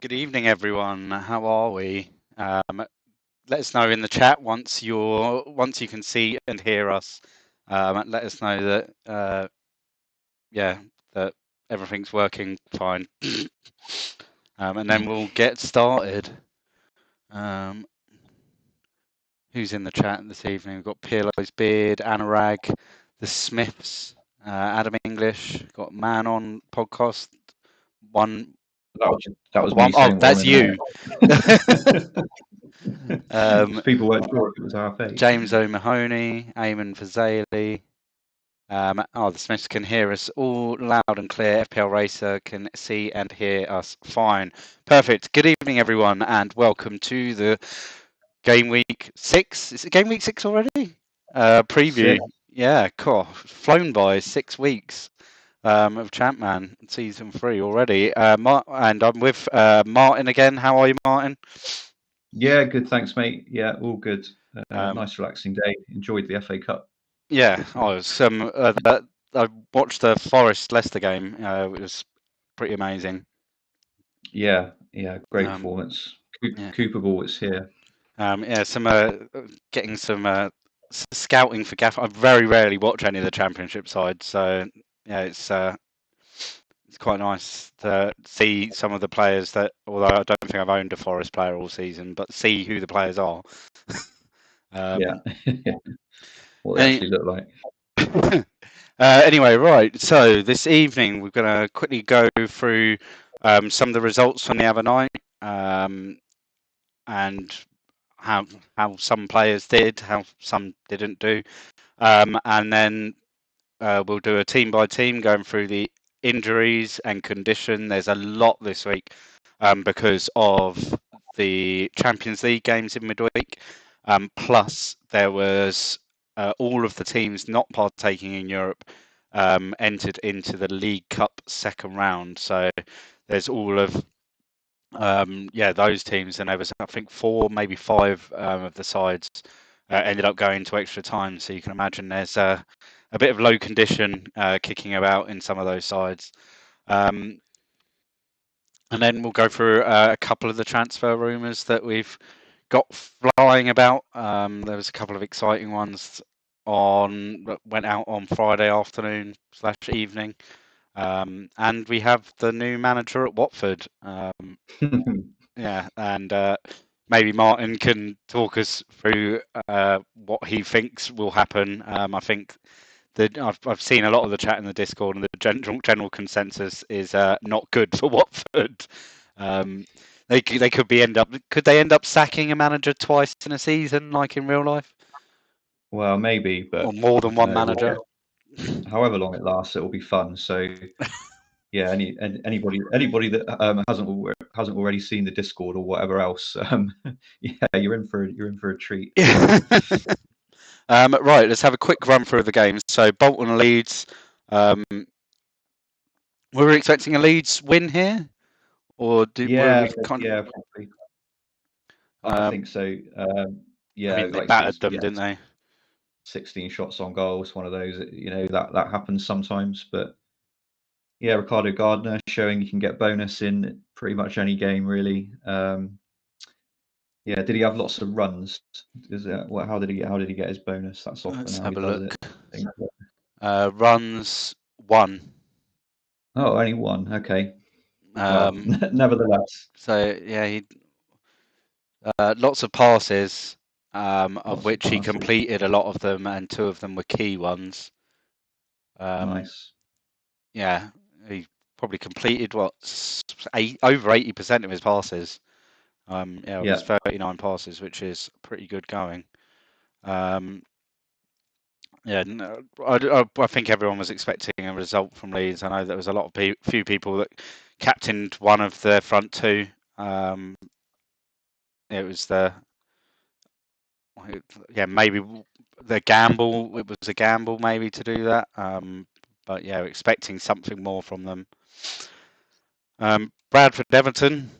Good evening, everyone. How are we? Let us know in the chat once you can see and hear us. Let us know that that everything's working fine, and then we'll get started. Who's in the chat this evening? We've got Pirlo's Beard, Anurag, the Smiths, Adam English. Got Man on podcast. That was me saying that's you. People weren't sure if it was our face. James O'Mahony, Eamon Fazali. The Smiths can hear us all loud and clear. FPL Racer can see and hear us fine. Perfect. Good evening, everyone, and welcome to the Gameweek 6. Is it Gameweek 6 already? Preview. 6. Yeah, cool. Flown by 6 weeks. Of ChampMan season 3 already. And I'm with Martin again. How are you, Martin? Yeah, good. Thanks, mate. Yeah, all good. Nice, relaxing day. Enjoyed the FA Cup. Yeah, I watched the Forest Leicester game. It was pretty amazing. Yeah, great performance. Cooper Ball is here. Getting some scouting for Gaff. I very rarely watch any of the Championship sides, so yeah, it's quite nice to see some of the players that, although I don't think I've owned a Forest player all season, but see who the players are. What they actually look like. Anyway, right. So this evening we're going to quickly go through some of the results from the other night, and how some players did, how some didn't do, and then we'll do a team by team going through the injuries and condition. There's a lot this week because of the Champions League games in midweek. Plus, there was all of the teams not partaking in Europe entered into the League Cup second round. So there's all of those teams, and there was, I think, 4, maybe 5 of the sides ended up going to extra time. So you can imagine there's a bit of low condition kicking about in some of those sides. And then we'll go through a couple of the transfer rumours that we've got flying about. There was a couple of exciting ones that went out on Friday afternoon / evening. And we have the new manager at Watford. And maybe Martin can talk us through what he thinks will happen. I think that I've seen a lot of the chat in the Discord, and the general consensus is not good for Watford. Could they end up sacking a manager twice in a season, like in real life? Well, maybe, but or more than one manager. However long it lasts, it will be fun. So, yeah, anybody that hasn't already seen the Discord or whatever else, you're in for a treat. Right, let's have a quick run through the games. So Bolton and Leeds. Were we expecting a Leeds win here, or probably. I think so. they battered them, didn't they? 16 shots on goal was one of those. That happens sometimes, but yeah, Ricardo Gardner showing you can get bonus in pretty much any game, really. Did he have lots of runs? How did he get his bonus? That's often Let's how have he a does look. it. Runs 1. Oh, only 1. Okay. Nevertheless. So yeah, he lots of passes, of which he completed a lot of them, and 2 of them were key ones. Nice. Yeah, he probably completed over 80% of his passes. It was 39 passes, which is pretty good going. I think everyone was expecting a result from Leeds. I know there was a lot of few people that captained one of their front 2. It was maybe the gamble. It was a gamble maybe to do that. But yeah, expecting something more from them. Bradford Everton.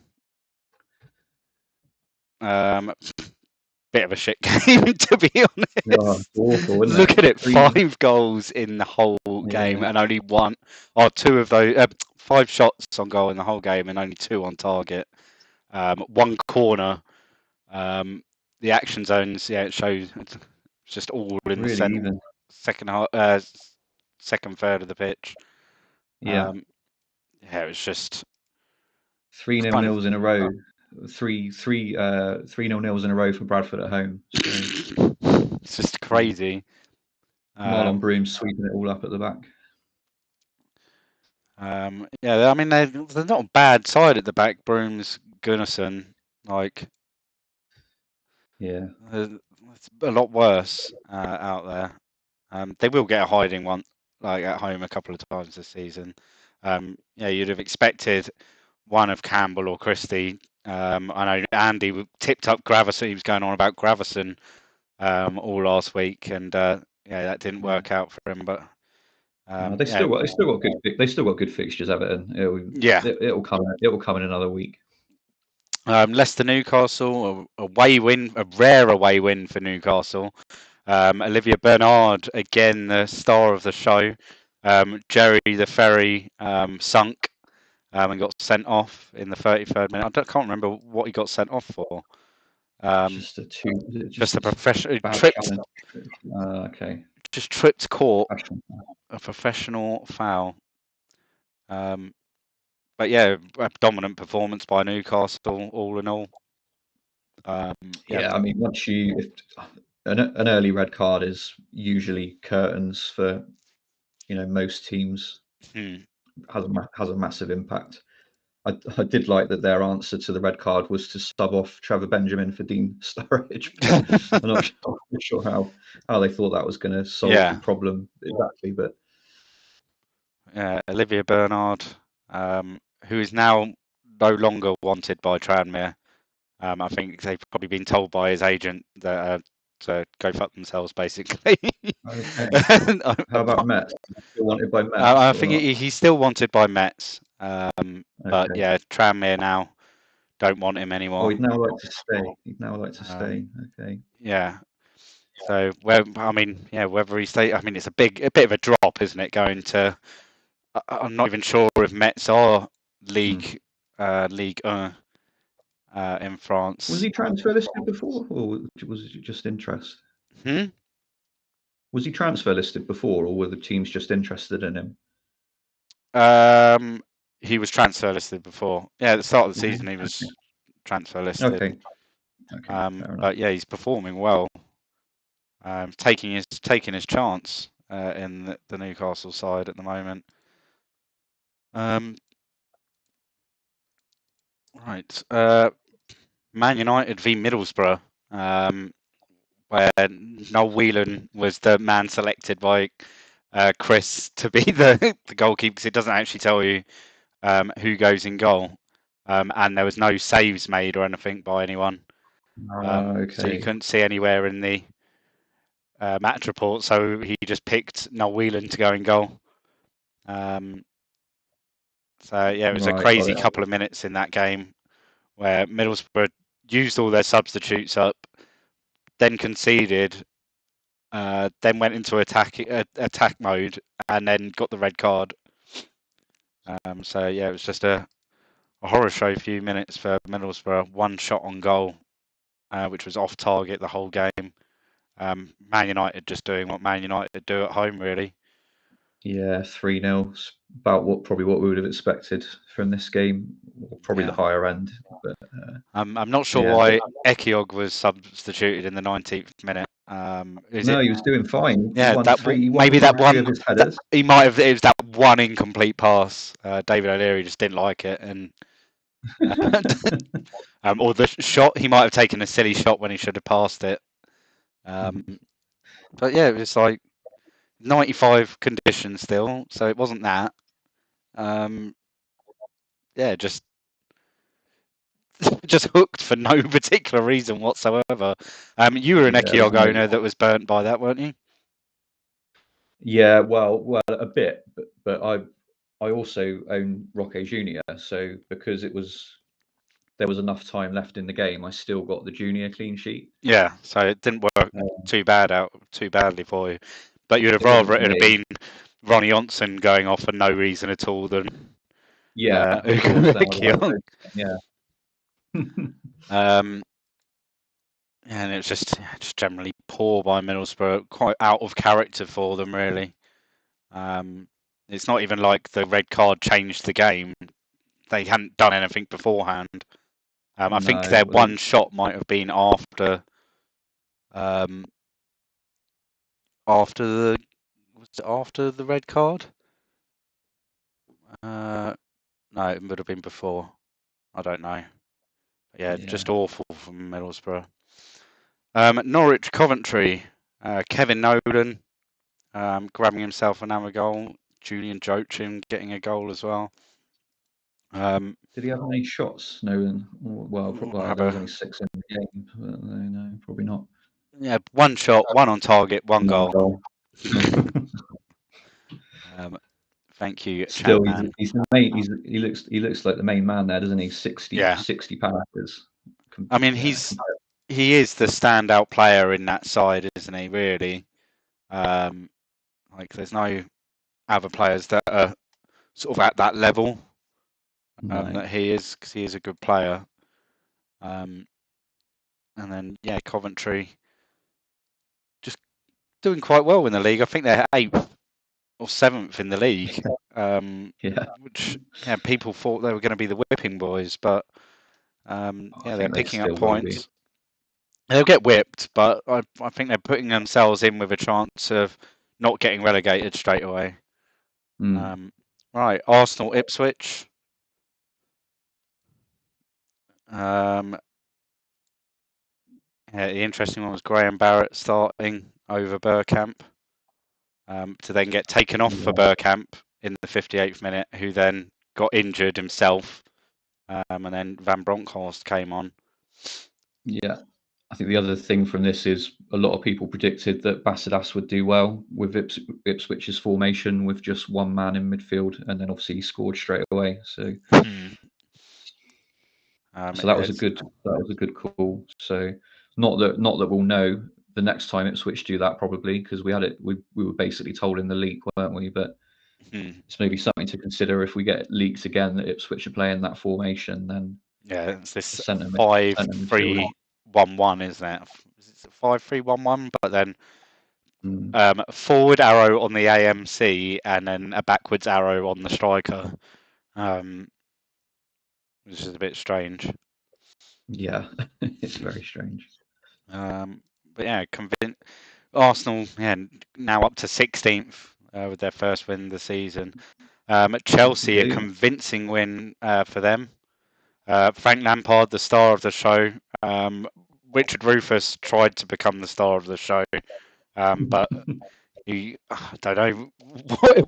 Bit of a shit game, to be honest. Awful, isn't Look at it, 5 goals in the whole game, and only 1 or 2 of those 5 shots on goal in the whole game, and only 2 on target. One corner. The action zones, yeah, it shows it's just all in the Really even. second second third of the pitch. Yeah. Yeah, it was just 3-0 kind of nils in a row. 3-0 nils in a row for Bradford at home. So it's just crazy. Marlon Broom sweeping it all up at the back. Yeah, I mean they're not a bad side at the back. Brooms, Gunnarsson, like Yeah. it's a lot worse out there. They will get a hiding one, like at home a couple of times this season. Yeah, you'd have expected one of Campbell or Christie. I know Andy tipped up Gravison. He was going on about Gravison all last week, and yeah, that didn't work out for him. But They yeah, still got good. They still got good fixtures. Everton. yeah. It'll come. It'll come in another week. Leicester Newcastle, a away win, a rare away win for Newcastle. Olivia Bernard, again the star of the show. Jerry the Ferry sunk and got sent off in the 33rd minute. Can't remember what he got sent off for. Just a two. Just a professional bad tripped. challenge. Okay. Just tripped court. A professional foul. But yeah, a dominant performance by Newcastle, all in all. Yeah, I mean, if an early red card is usually curtains for most teams, has a massive impact. I did like that their answer to the red card was to sub off Trevor Benjamin for Dean Sturridge. I'm not sure how they thought that was going to solve the problem exactly, but Olivia Bernard, who is now no longer wanted by Tranmere. I think they've probably been told by his agent that to go fuck themselves, basically. okay. How about Metz? Still wanted by Metz? I think he's still wanted by Metz, but yeah, Tranmere now don't want him anymore. Oh, he'd now like to stay. Okay. Yeah. So, I mean, yeah, whether he stays, I mean, it's a bit of a drop, isn't it? Going to, I'm not even sure if Metz are League 1 in France. Was he transfer listed before, or was it just interest? Was he transfer listed before, or were the teams just interested in him? He was transfer listed before. Yeah, at the start of the season, he was transfer listed. Okay. But yeah, he's performing well. Taking his chance in the Newcastle side at the moment. Right. Man United v Middlesbrough, where Noel Whelan was the man selected by Chris to be the goalkeeper, because it doesn't actually tell you who goes in goal, and there was no saves made or anything by anyone. So you couldn't see anywhere in the match report. So he just picked Noel Whelan to go in goal. So yeah, it was a crazy couple of minutes in that game where Middlesbrough used all their substitutes up, then conceded, then went into attack mode, and then got the red card. So yeah, it was just a horror show few minutes for Middlesbrough. One shot on goal, which was off target the whole game. Man United just doing what Man United do at home, really. Yeah, 3-0. About probably what we would have expected from this game, or probably the higher end. But I'm not sure why Ekiog was substituted in the 19th minute. He was doing fine. Yeah, He that one of his headers. He might have. It was that one incomplete pass. David O'Leary just didn't like it, and or the shot. He might have taken a silly shot when he should have passed it. But yeah, it was like 95 conditions still, so it wasn't that. Yeah, just hooked for no particular reason whatsoever. You were an Ekiog owner that was burnt by that, weren't you? Yeah, well, a bit, but I also own Roque Junior, so because there was enough time left in the game, I still got the junior clean sheet. Yeah, so it didn't work too badly for you. But you'd have rather it had been Ronnie Johnson going off for no reason at all than of course, yeah. And it's just generally poor by Middlesbrough, quite out of character for them, really. It's not even like the red card changed the game. They hadn't done anything beforehand. I think No, their well, one shot might have been after the red card. No, it would have been before. I don't know. Yeah, just awful from Middlesbrough. Norwich, Coventry. Kevin Nolan grabbing himself another goal. Julian Joachim getting a goal as well. did he have any shots? Nolan? Well, there was only 6 in the game. But no, probably not. Yeah, one shot, one on target, one goal. Thank you, Still, ChampMan. he's the main. He looks like the main man there, doesn't he? 60 passes. I mean, he is the standout player in that side, isn't he? Really, like there's no other players that are sort of at that level that he is, because he is a good player. And then Coventry just doing quite well in the league. I think they're 8th or 7th in the league. Which people thought they were going to be the whipping boys, but they're picking up points. They'll get whipped, but I think they're putting themselves in with a chance of not getting relegated straight away. Right, Arsenal, Ipswich. The interesting one was Graham Barrett starting over Bergkamp, to then get taken off for Bergkamp in the 58th minute, who then got injured himself, and then Van Bronckhorst came on. Yeah. I think the other thing from this is a lot of people predicted that Basidas would do well with Ipswich's formation with just one man in midfield, and then obviously he scored straight away. So, so that was a good call. So not that we'll know the next time Ipswich do that, probably, because we were basically told in the leak, weren't we? But it's maybe something to consider if we get leaks again that Ipswich are playing that formation. Then it's this 5-3-1-1, isn't it? It's 5-3-1-1, but then forward arrow on the AMC and then a backwards arrow on the striker, which is a bit strange. Yeah, it's very strange. But Arsenal, now up to 16th with their first win of the season. Chelsea, a convincing win for them. Frank Lampard, the star of the show. Richard Rufus tried to become the star of the show, but I don't know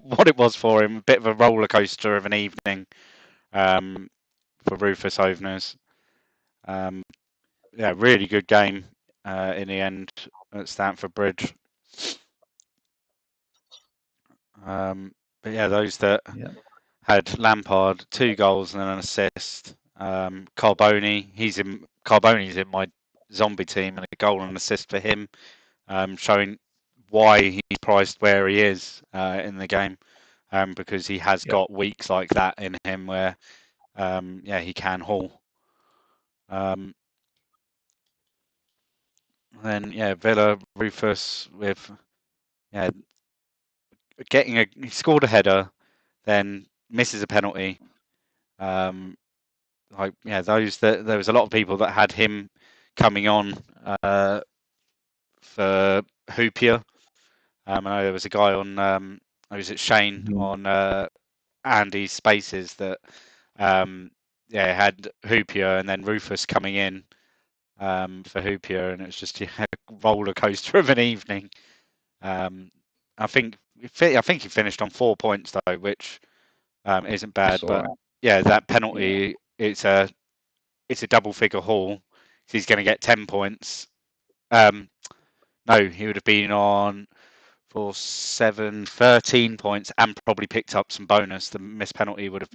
what it was for him. A bit of a roller coaster of an evening for Rufus owners. Really good game in the end at Stamford Bridge. Those that had Lampard, 2 goals and an assist. Carboni's in my zombie team, and a goal and an assist for him, showing why he's priced where he is in the game, because he has got weeks like that in him where he can haul. Then Villa, Rufus with he scored a header, then misses a penalty. There was a lot of people that had him coming on for Hoopier. I know there was a guy on, was it Shane on Andy's Spaces that had Hoopier and then Rufus coming in for Hoopier, and it was just a roller coaster of an evening. I think he finished on 4 points though, which isn't bad. But that penalty, it's a double figure haul. So he's going to get 10 points. No, he would have been on for 13 points and probably picked up some bonus. The missed penalty would have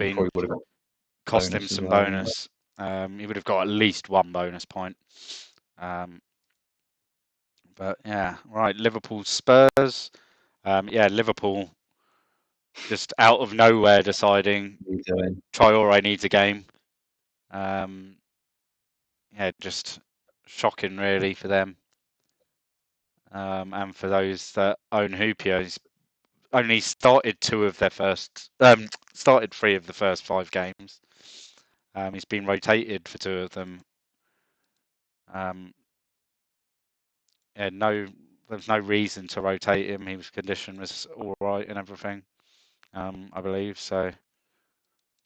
cost him some bonus. He would have got at least 1 bonus point. Right. Liverpool Spurs. Liverpool just out of nowhere deciding Traore needs a game. just shocking really for them. And for those that own Hoopio, he's only started started 3 of the first 5 games. He's been rotated for 2 of them. There's no reason to rotate him. His condition was all right and everything, I believe. So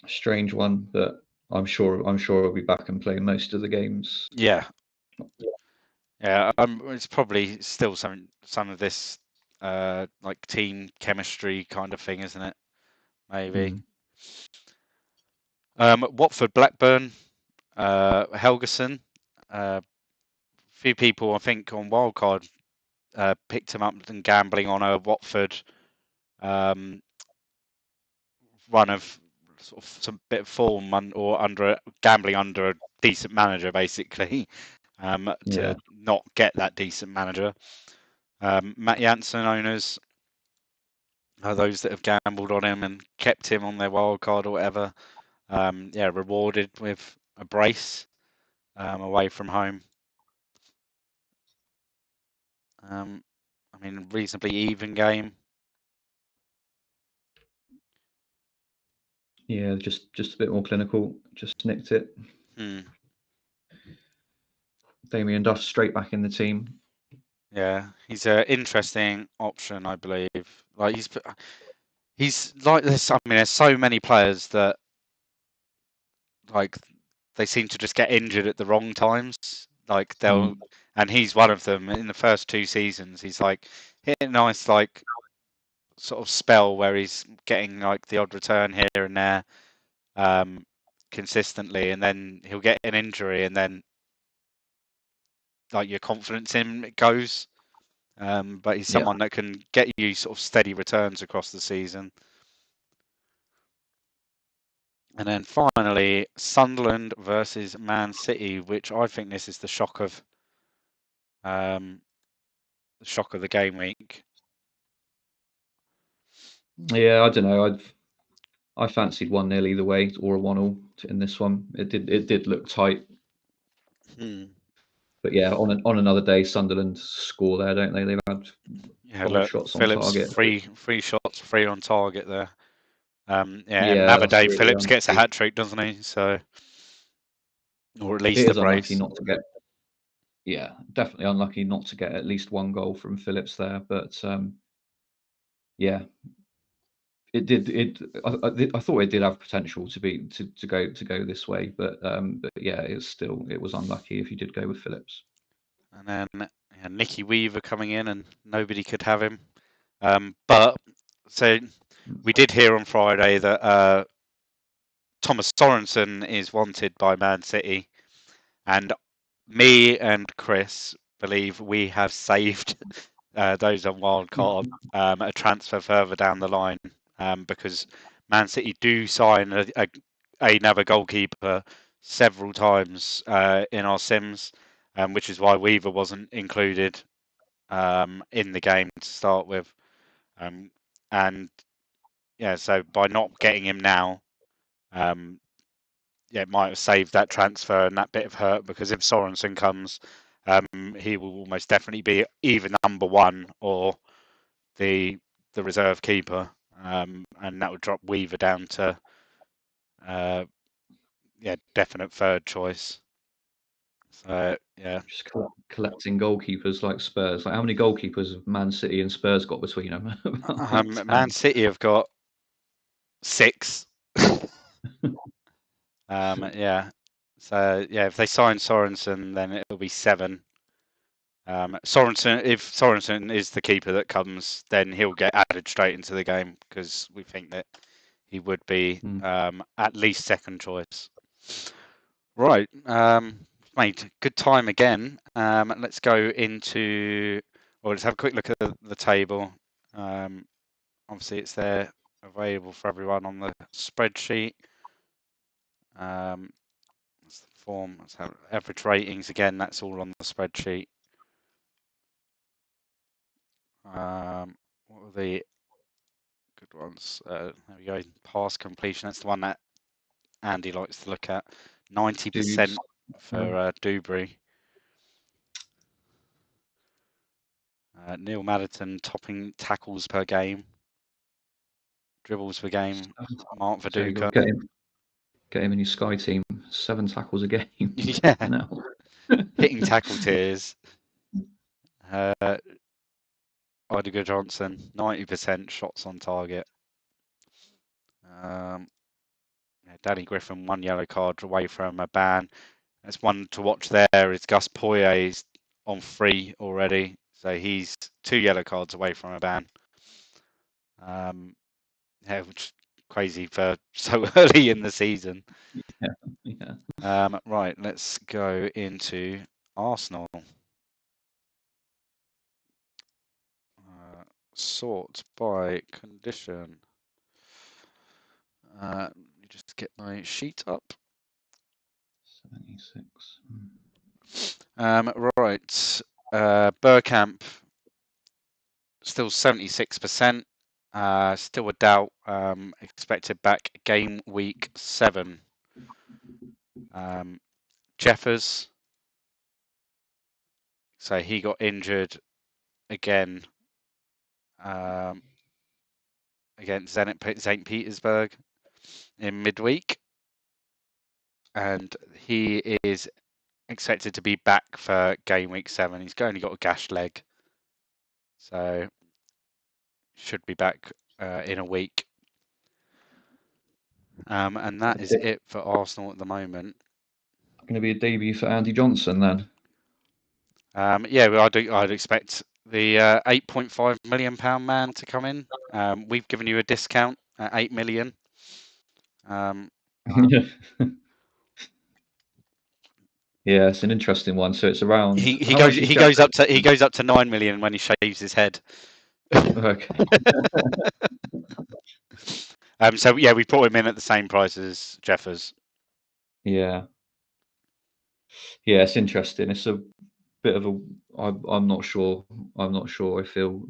Strange one, but I'm sure he'll be back and playing most of the games. yeah. It's probably still some of this like team chemistry kind of thing, isn't it? Maybe. Watford, Blackburn, Helgeson. Few people, I think, on Wildcard picked him up and gambling on a Watford run of sort of some bit of form or gambling under a decent manager, basically, to not get that decent manager. Matt Jansen owners are those that have gambled on him and kept him on their wild card or whatever. Rewarded with a brace away from home. Reasonably even game. Yeah, just a bit more clinical. Just nicked it. Damien Duff straight back in the team. Yeah, he's an interesting option, I believe. Like he's like this. There's so many players that like they seem to just get injured at the wrong times. Like and he's one of them. In the first 2 seasons, he's like hit a nice like sort of spell where he's getting like the odd return here and there consistently, and then he'll get an injury, and then like your confidence in him it goes. But he's someone that can get you sort of steady returns across the season. And then finally, Sunderland versus Man City, which I think this is the shock of the game week. Yeah, I don't know. I fancied 1-0 either way or a 1-1 in this one. It did look tight. But yeah, on another day, Sunderland score there, don't they? They've had 5 shots on Phillips, target. 3 shots, 3 on target there. That's another day, really Phillips unlucky. gets a hat trick, doesn't he? So, or at least It a is unlucky brace. not to get. Yeah, definitely unlucky not to get at least 1 goal from Phillips there. But yeah, it did. I thought it did have potential to go this way, but yeah, it was unlucky if you did go with Phillips. And then Nicky Weaver coming in, and nobody could have him. But so we did hear on Friday that Thomas Sorensen is wanted by Man City, and me and Chris believe we have saved those on wildcard a transfer further down the line because Man City do sign another goalkeeper several times in our sims, which is why Weaver wasn't included in the game to start with. And yeah, so by not getting him now, it might have saved that transfer and that bit of hurt, because if Sorensen comes, he will almost definitely be either number 1 or the reserve keeper, and that would drop Weaver down to definite 3rd choice. So yeah, just collecting goalkeepers like Spurs. Like, how many goalkeepers have Man City and Spurs got between them? Man City have got 6. Yeah. So yeah, if they sign Sorensen, then it'll be 7. If Sorensen is the keeper that comes, then he'll get added straight into the game, because we think that he would be at least 2nd choice. Right, mate, good time again. Let's go into, or let's have a quick look at the table. Obviously, it's there available for everyone on the spreadsheet. That's the form. Let's have average ratings again. That's all on the spreadsheet. What are the good ones? There we go. Pass completion. That's the one that Andy likes to look at. 90%. for Dewberry. Neil Maddison topping tackles per game, dribbles per game. Mark So you Viduka. got to get him in your Sky team. 7 tackles a game. Yeah, No. hitting tackle tiers. Idiger Johnson, 90% shots on target. Danny Griffin, 1 yellow card away from a ban. There's one to watch there is Gus Poyet's on 3 already. So he's 2 yellow cards away from a ban. Yeah, which is crazy for so early in the season. Yeah. Right, let's go into Arsenal. Sort by condition. Let me just get my sheet up. 76. Right. Bergkamp still 76%. Still a doubt. Expected back game week 7. Jeffers. So he got injured again against St. Petersburg in midweek. And he is expected to be back for game week 7. He's only got a gashed leg. So should be back in a week. And that is it for Arsenal at the moment. Going to be a debut for Andy Johnson then. Yeah, I'd expect the £8.5 million man to come in. We've given you a discount at 8 million. Yeah, it's an interesting one. So it's around. He How much is goes up Jeffers? to 9 million when he shaves his head. Okay. So yeah, we brought him in at the same price as Jeffers. Yeah. Yeah, it's interesting. It's a bit of a. I'm not sure. I'm not sure if he'll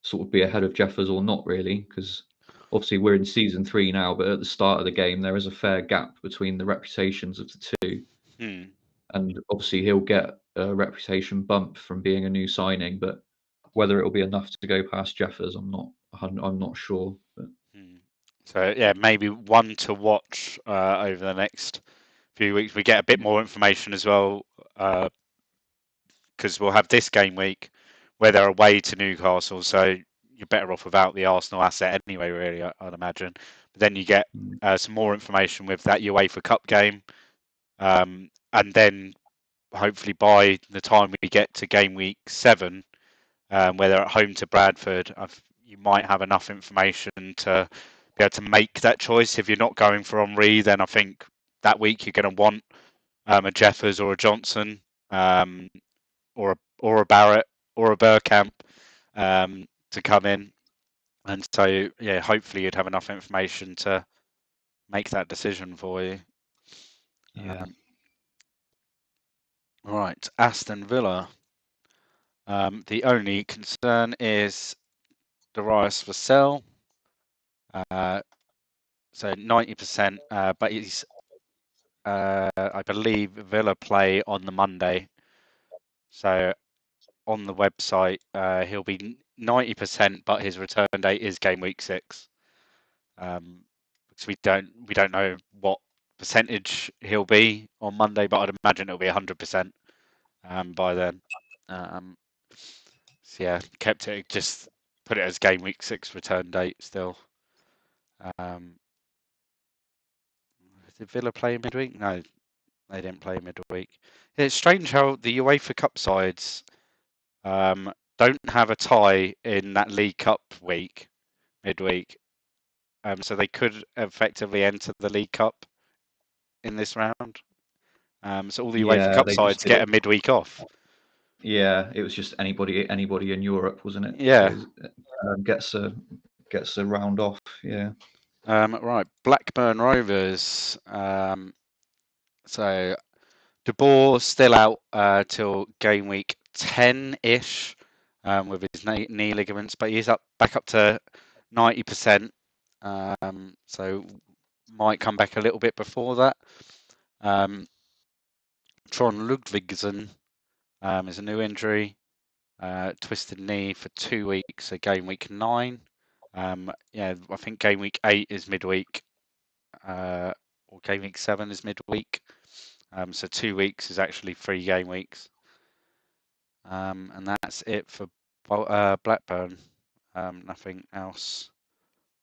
sort of be ahead of Jeffers or not really, because obviously we're in season 3 now. But at the start of the game, there is a fair gap between the reputations of the two, and obviously he'll get a reputation bump from being a new signing. But whether it'll be enough to go past Jeffers, I'm not sure. But... So yeah, maybe one to watch over the next few weeks. We get a bit more information as well because we'll have this game week where they're away to Newcastle. So you're better off without the Arsenal asset anyway, really, I'd imagine. But then you get some more information with that UEFA Cup game, and then hopefully by the time we get to game week 7, where they're at home to Bradford, you might have enough information to be able to make that choice. If you're not going for Henry, then I think that week you're going to want a Jeffers or a Johnson, or a Barrett or a Bergkamp to come in. And so, yeah, hopefully you'd have enough information to make that decision for you. Yeah. Right, Aston Villa. The only concern is Darius Vassell. So 90%, but he's, I believe, Villa play on the Monday. So on the website, he'll be 90%, but his return date is game week 6. Because we don't know what percentage he'll be on Monday, but I'd imagine it'll be 100% by then. So yeah, kept it, just put it as game week 6 return date still. Did Villa play midweek? No, they didn't play midweek. It's strange how the UEFA Cup sides don't have a tie in that League Cup week, midweek. So they could effectively enter the League Cup in this round. So all the UEFA Yeah, Cup they just sides did get it. a midweek off. Yeah, it was just anybody in Europe, wasn't it? Yeah. Gets a round off. Yeah. Right, Blackburn Rovers. So De Boer still out till game week 10-ish with his knee ligaments, but he's back up to 90%. So might come back a little bit before that. Tron Ludvigsen is a new injury. Twisted knee for 2 weeks, so game week 9. Yeah, I think game week 8 is midweek, or game week 7 is midweek. So 2 weeks is actually 3 game weeks. And that's it for Blackburn. Nothing else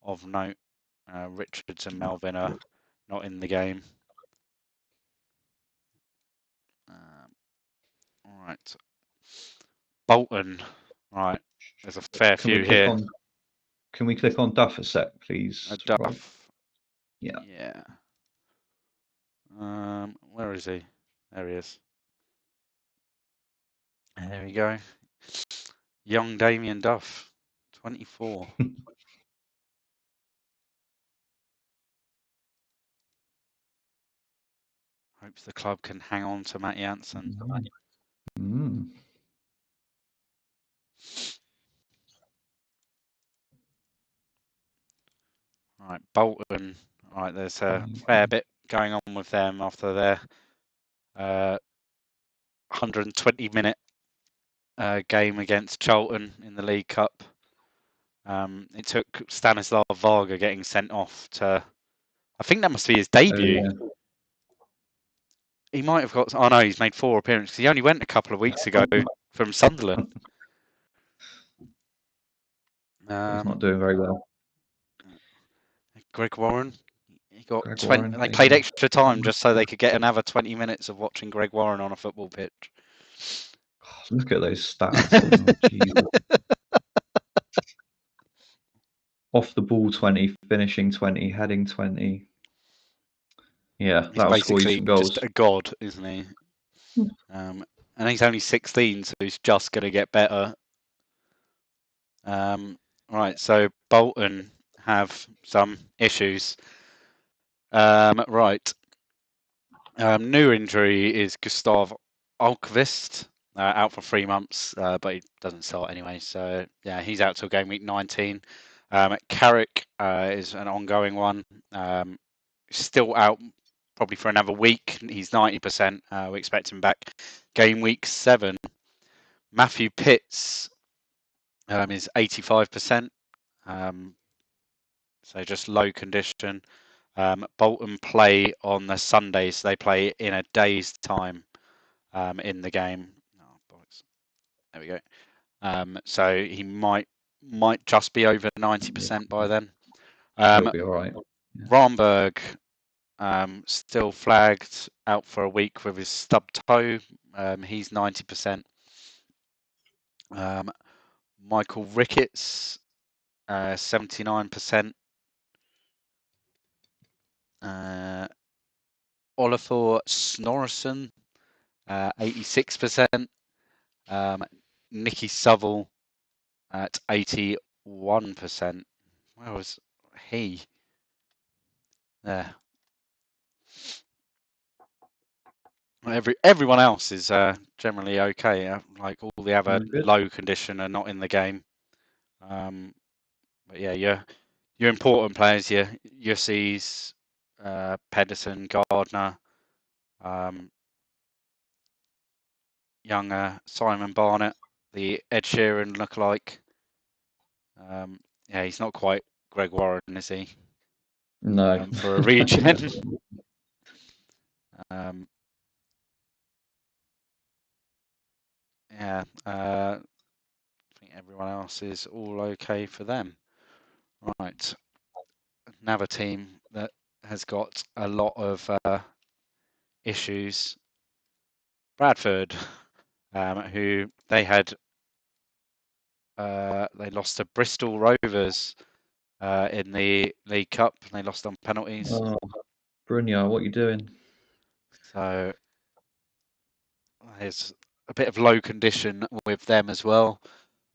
of note. Richards and Melvin are not in the game. All right. Bolton. Right. There's a fair few here. Can we click on Duff a sec, please? Duff. Rob? Yeah. Yeah. Where is he? There he is. There we go. Young Damien Duff, 24. Hopes the club can hang on to Matt Jansen. Mm. Right, Bolton. Right, there's a fair bit going on with them after their 120-minute game against Charlton in the League Cup. It took Stanislav Varga getting sent off to, I think that must be his debut. Yeah. He might have got, oh no, he's made 4 appearances. He only went a couple of weeks ago from Sunderland. He's not doing very well. Greg Warren, he got Greg 20. Warren, they played extra time just so they could get another 20 minutes of watching Greg Warren on a football pitch. God, look at those stats. Jesus. Off the ball 20, finishing 20, heading 20. Yeah, that'll score you some goals. Just a god, isn't he? And he's only 16, so he's just going to get better. Right, so Bolton have some issues. Right. New injury is Gustav Alkvist, out for 3 months, but he doesn't start anyway. So, yeah, he's out till game week 19. Carrick is an ongoing one. Still out probably for another week. He's 90%. We expect him back game week 7. Matthew Pitts is 85%. So just low condition. Bolton play on the Sunday, so they play in a day's time in the game. Oh, bollocks. There we go. So he might just be over 90% by then. He'll be all right. Yeah. Ramberg still flagged, out for a week with his stub toe. He's 90%. Michael Ricketts, 79%. Olafur Snorrison, 86%. Nicky Sovell at 81%. Where was he? There. Everyone else is generally okay. Like all the other low condition are not in the game. But yeah, your important players, your Yussies, Pedersen, Gardner, younger Simon Barnett, the Ed Sheeran lookalike. Yeah, he's not quite Greg Warren, is he? No. For a regen. Yeah, I think everyone else is all okay for them. Right. Another team that has got a lot of issues. Bradford, who they had, they lost to Bristol Rovers in the League Cup. They lost on penalties. Oh, Brynjar, what are you doing? So there's a bit of low condition with them as well.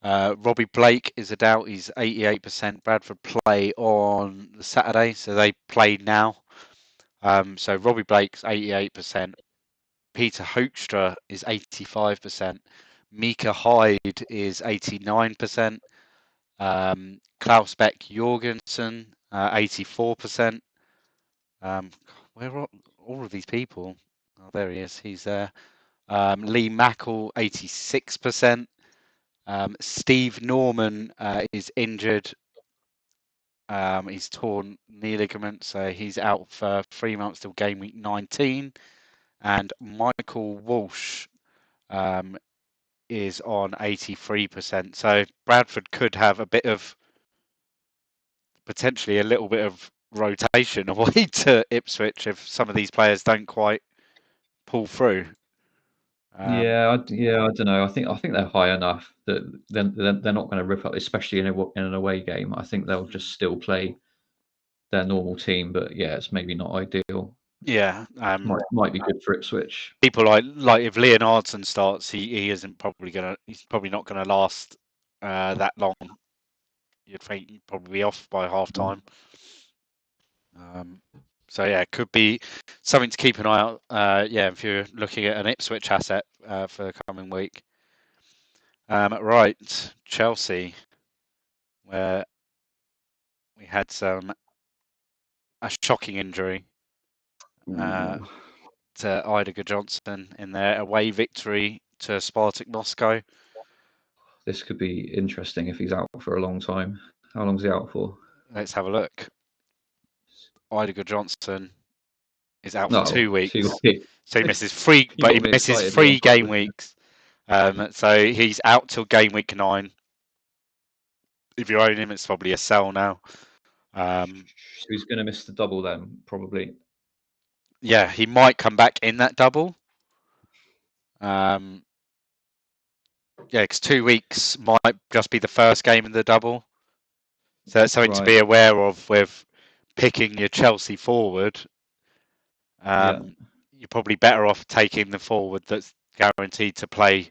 Robbie Blake is a doubt. He's 88%. Bradford play on the Saturday, so they play now. So Robbie Blake's 88%. Peter Hoekstra is 85%. Mika Hyde is 89%. Klaus Beck Jorgensen, 84%. Where are all of these people? Oh, there he is. He's there. Lee Mackle, 86%. Steve Norman is injured. He's torn knee ligament, so he's out for 3 months till game week 19. And Michael Walsh is on 83%. So Bradford could have potentially a little bit of rotation away to Ipswich if some of these players don't quite pull through. I don't know. I think they're high enough that they're not going to rip up, especially in an away game. I think they'll just still play their normal team, but yeah, it's maybe not ideal. Yeah, might be good for Ipswich. People like if Leonardson starts, he's probably not gonna last that long. You'd think he'd probably be off by half time. So yeah, it could be something to keep an eye out. If you're looking at an Ipswich asset for the coming week. Right, Chelsea, where we had a shocking injury to Idager Johnson in their away victory to Spartak Moscow. This could be interesting if he's out for a long time. How long is he out for? Let's have a look. Idager Johnson is out for 2 weeks. 2 weeks. So he misses three, but he misses 3 game weeks. So he's out till game week 9. If you own him, it's probably a sell now. So he's going to miss the double then, probably. Yeah, he might come back in that double. Because 2 weeks might just be the first game in the double. So that's something to be aware of with picking your Chelsea forward. You're probably better off taking the forward that's guaranteed to play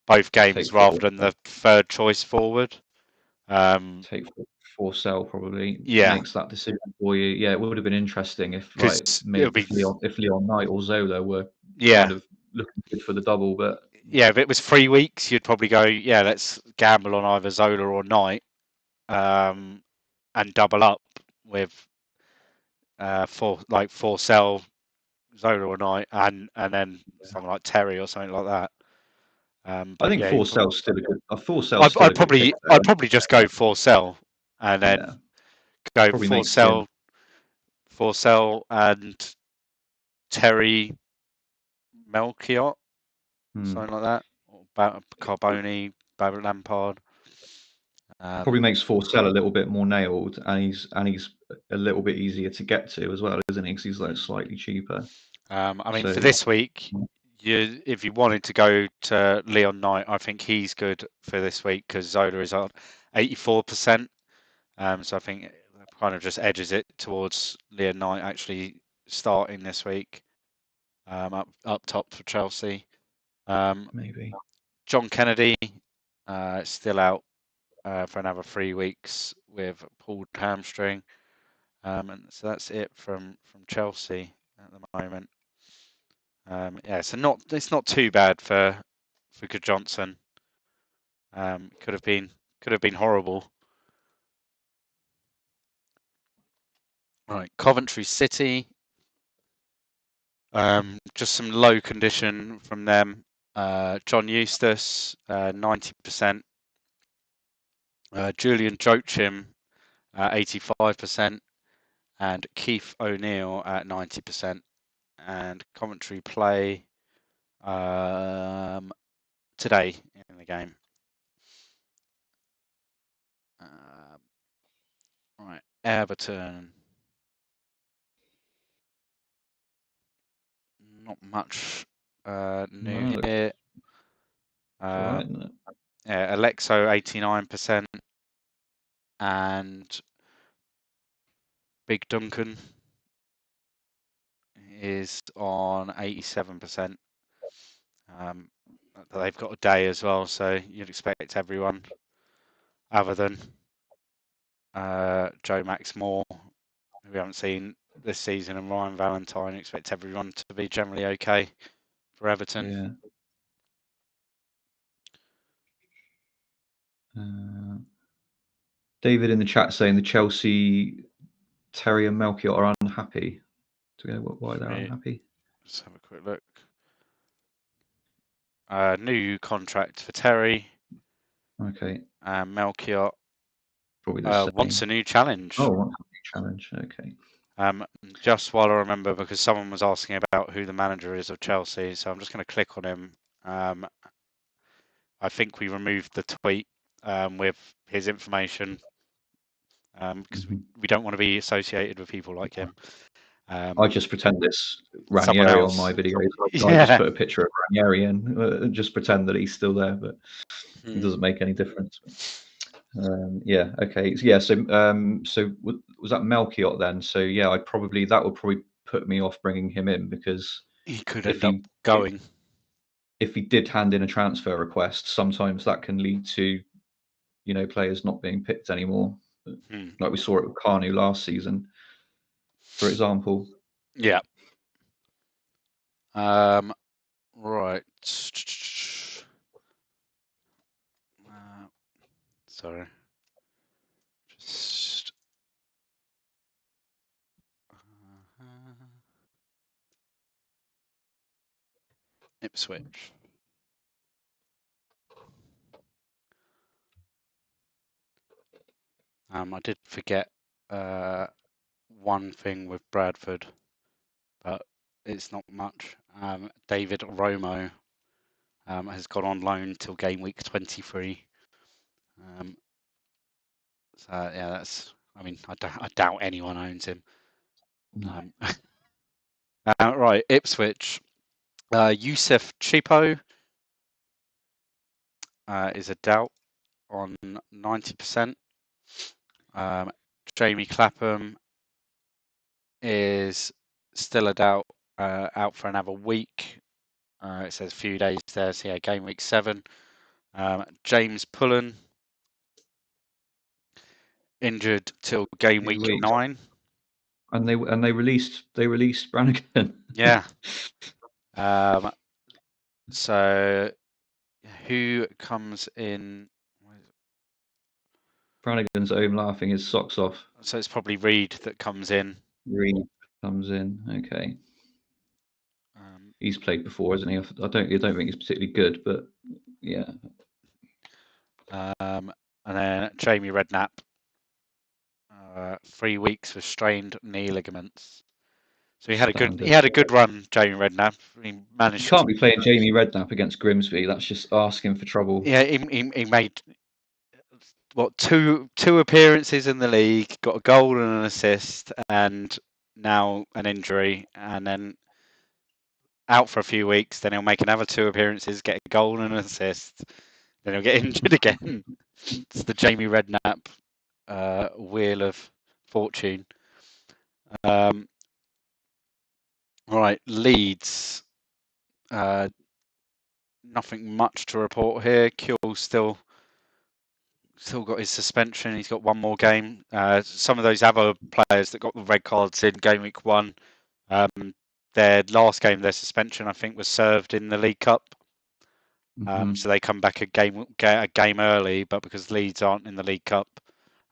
both games rather than the third choice forward. Take for sell probably makes that decision for you. Yeah, it would have been interesting if Leon Knight or Zola were kind of looking good for the double, but if it was 3 weeks, you'd probably go, let's gamble on either Zola or Knight, and double up with for sell Zola or Knight, and then something like Terry or something like that. I think for sell still a good. I'd probably just go for sell and then go for sell and Terry Melchiot, something like that, or Carboni, Lampard. Probably makes for sell a little bit more nailed, and he's a little bit easier to get to as well, isn't he? Because he's like slightly cheaper. For this week, if you wanted to go to Leon Knight, I think he's good for this week because Zola is on 84%. So I think it kind of just edges it towards Leon Knight actually starting this week up top for Chelsea. Maybe John Kennedy still out for another 3 weeks with pulled hamstring. And so that's it from Chelsea at the moment. So it's not too bad for Good Johnson. Could have been horrible. Right, Coventry City. Just some low condition from them. John Eustace, 90%. Julian Joachim, 85%. And Keith O'Neill at 90%. And Coventry play today in the game. Right, Everton. Not much new here. Alexo 89% and Big Duncan is on 87%. They've got a day as well, so you'd expect everyone other than Joe Max Moore, who we haven't seen this season, and Ryan Valentine, expect everyone to be generally okay for Everton. David in the chat saying the Chelsea Terry and Melchiot are unhappy. Do we know why they're unhappy? Let's have a quick look. New contract for Terry. Okay. Melchior Probably the same. wants a new challenge. Oh, wants a new challenge. Okay. Just while I remember, because someone was asking about who the manager is of Chelsea, so I'm just going to click on him. I think we removed the tweet with his information because we don't want to be associated with people like him. I just pretend it's Someone Ranieri on else. my videos. I Yeah. just put a picture of Ranieri in, and just pretend that he's still there, but it doesn't make any difference. Yeah. Okay. Yeah. So was that Melchior then? So yeah, that would probably put me off bringing him in, because he could if end up going. if he did hand in a transfer request, sometimes that can lead to, players not being picked anymore. Like we saw it with Kanu last season, for example. Yeah. Right. Sorry. Just. Ipswich. I did forget one thing with Bradford, but it's not much. David Romo has gone on loan till game week 23. So yeah, that's. I mean, I doubt anyone owns him. No. Right, Ipswich. Youssef Chipo is a doubt on 90%. Jamie Clapham is still a doubt, out for another week. It says a few days there, so yeah, game week 7. James Pullen injured till game week 9. And they released Brannigan. Yeah. So who comes in? Brannigan's home laughing his socks off. So it's probably Reed that comes in. Reed comes in. Okay. He's played before, hasn't he? I don't think he's particularly good, but yeah. And then Jamie Redknapp, 3 weeks with strained knee ligaments. So he had a good run, Jamie Redknapp. He managed. You can't be playing Jamie Redknapp against Grimsby. That's just asking for trouble. Yeah, he made two appearances in the league, got a goal and an assist, and now an injury, and then out for a few weeks. Then he'll make another 2 appearances, get a goal and an assist, then he'll get injured again. It's the Jamie Redknapp wheel of fortune. Right, Leeds. Nothing much to report here. Kuehl's still got his suspension. He's got one more game. Some of those other players that got the red cards in game week 1, their last game, their suspension, I think, was served in the League Cup. So they come back a game early, but because Leeds aren't in the League Cup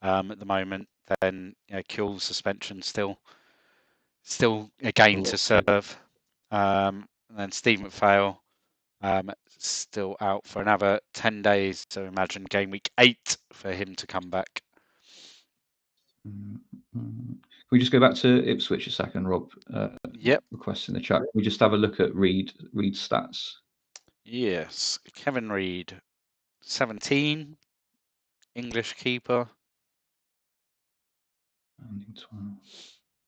at the moment, then Kuehl's suspension still a game to serve. And then Steve McPhail still out for another 10 days, so imagine game week 8 for him to come back. Can we just go back to Ipswich a second, Rob? Yep. Request in the chat. Can we just have a look at Reed's stats? Yes, Kevin Reed, 17, English keeper.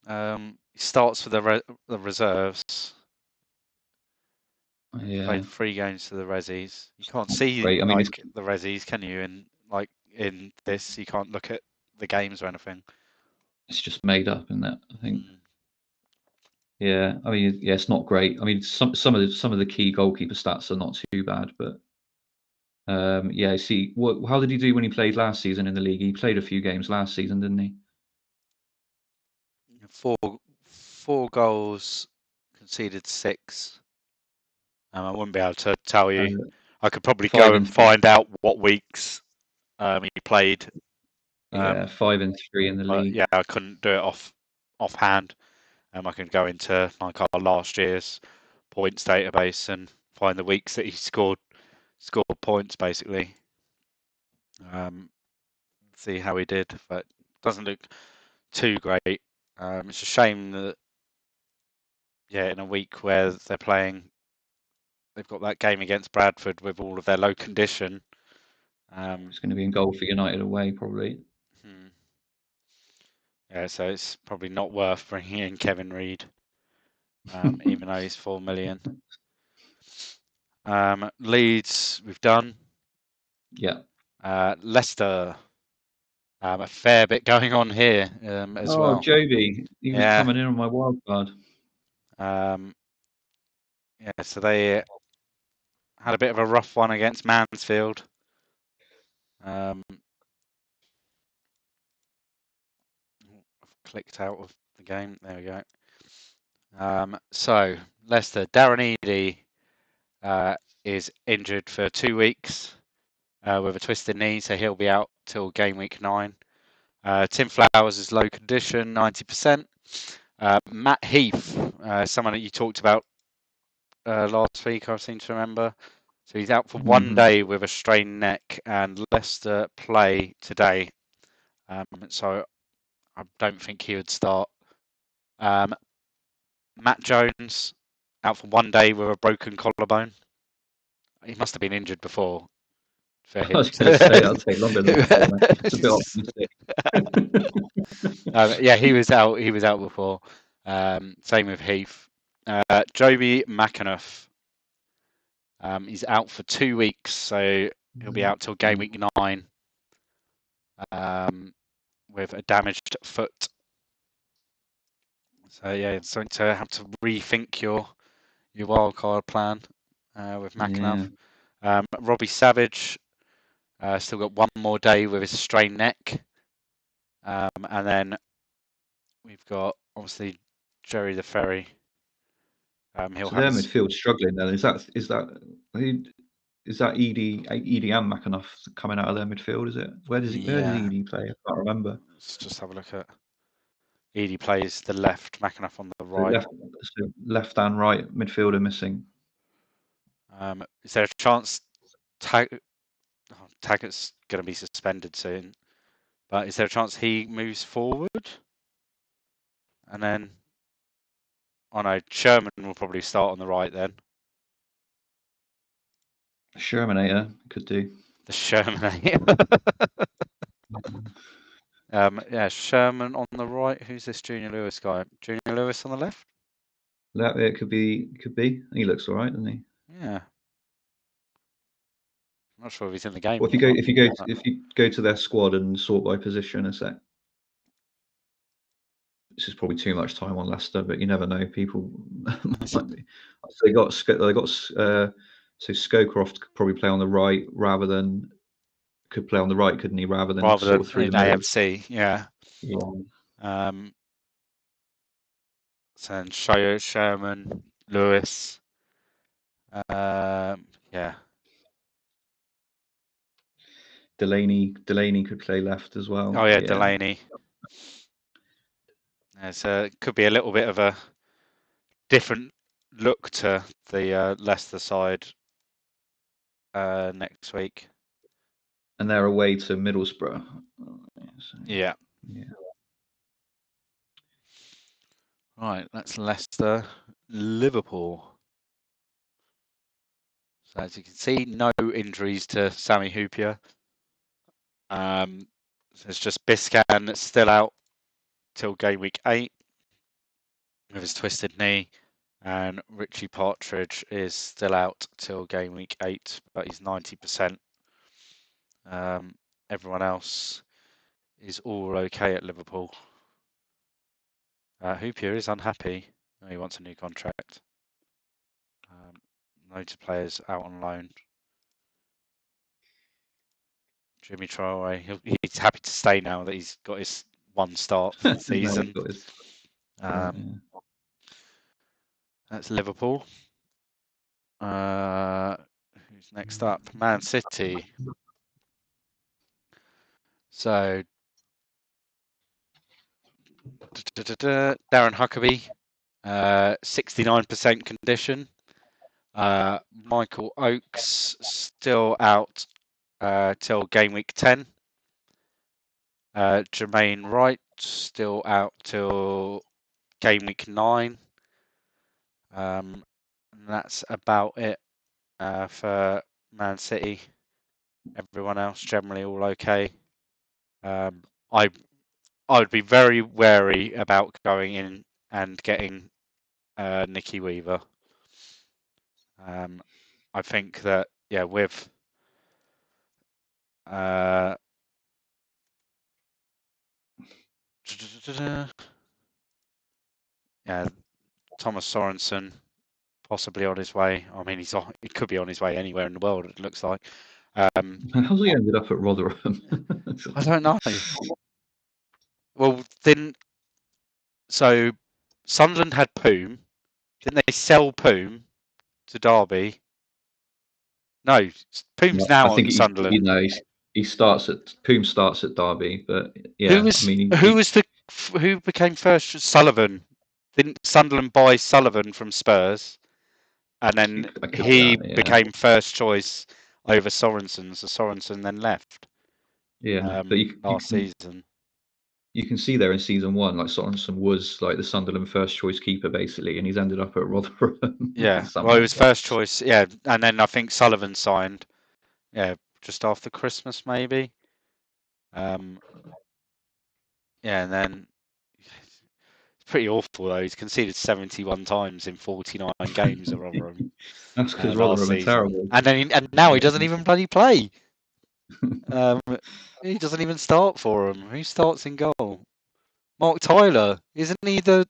He starts for the reserves. Yeah. Played 3 games for the Rezzies. You can't see the Rezzies, can you? In this, you can't look at the games or anything. It's just made up, isn't it? I think. Yeah, I mean, yeah, it's not great. I mean, some of the key goalkeeper stats are not too bad, but yeah. See, how did he do when he played last season in the league? He played a few games last season, didn't he? 4 goals, conceded 6. I wouldn't be able to tell you. I could probably go and find out what weeks he played. Yeah, 5 and 3 in the league. Yeah, I couldn't do it offhand. I can go into like our last year's points database and find the weeks that he scored points basically. See how he did, but doesn't look too great. It's a shame that in a week where they've got that game against Bradford with all of their low condition. It's going to be in goal for United away, probably. Yeah, so it's probably not worth bringing in Kevin Reid, even though he's 4 million. Leeds, we've done. Yeah. Leicester, a fair bit going on here as well. Joby, he was coming in on my wild card. So they had a bit of a rough one against Mansfield. I've clicked out of the game. There we go. So Leicester, Darren Eadie is injured for 2 weeks with a twisted knee, so he'll be out till game week 9. Tim Flowers is low condition, 90%. Matt Heath, someone that you talked about last week, I seem to remember. So he's out for 1 day with a strained neck, and Leicester play today. So I don't think he would start. Matt Jones, out for 1 day with a broken collarbone. He must have been injured before. For him. I was going to say that'll take longer than that. It's a bit optimistic. Yeah, he was out. He was out before. Same with Heath. Joby McAnuff. He's out for 2 weeks, so he'll be out till game week 9 with a damaged foot. So yeah, it's something to have to rethink your wildcard plan with McAnuff. Yeah. Robbie Savage still got 1 more day with his strained neck, and then we've got obviously Jerry the Ferry. So their midfield struggling then. Is that Edie and McAnuff coming out of their midfield? Is it? Where does Edie play? I can't remember. Let's just have a look at. Edie plays the left, McAnuff on the right. So left and right midfielder missing. Is there a chance Taggart's going to be suspended soon? But is there a chance he moves forward? And then, no, Sherman will probably start on the right then. Shermanator could do. The Shermanator. Yeah, Sherman on the right. Who's this Junior Lewis guy? Junior Lewis on the left? It could be. He looks all right, doesn't he? Yeah. I'm not sure if he's in the game. Well, if you go to their squad and sort by position a sec. This is probably too much time on Leicester, but you never know. People might be. So they got so Scowcroft could probably play on the right rather than couldn't he? Rather than through the AFC, yeah. So then Sherman, Lewis, yeah. Delaney could play left as well. Oh yeah, Delaney. So it could be a little bit of a different look to the Leicester side next week. And they're away to Middlesbrough. Yeah. Right, that's Leicester, Liverpool. So as you can see, no injuries to Sami Hyypiä. So it's just Biscan that's still out till game week 8 with his twisted knee, and Richie Partridge is still out till game week 8, but he's 90%. Everyone else is all okay at Liverpool. Hyypiä is unhappy. He wants a new contract. Loads of players out on loan. Jimmy Traore, he's happy to stay now that he's got his 1 start for the season. That's Liverpool. Who's next up? Man City. So Darren Huckabee 69% condition. Michael Oakes still out till game week 10. Jermaine Wright still out till game week 9. And that's about it for Man City. Everyone else generally all okay. I would be very wary about going in and getting Nicky Weaver. I think that with Thomas Sorensen possibly on his way. I mean, he could be on his way anywhere in the world, it looks like. How's he ended up at Rotherham? I don't know. Well, so Sunderland had Poom. Didn't they sell Poom to Derby? No, Poom's now I think on Sunderland. he starts at Derby, but yeah, who became first? Sullivan. Didn't Sunderland buy Sullivan from Spurs? And then he became first choice over Sorensen, so Sorensen then left. Yeah, but last season. You can see there in season 1, like Sorensen was like the Sunderland first choice keeper basically, and he's ended up at Rotherham. Yeah, well, he was first choice. Yeah, and then I think Sullivan signed. Yeah, just after Christmas maybe. Yeah, and then it's pretty awful though. He's conceded 71 times in 49 games at Rotherham. That's because last Rotherham are season. terrible. And now he doesn't even bloody play. He doesn't even start for him. Who starts in goal? Mark Tyler, isn't he the?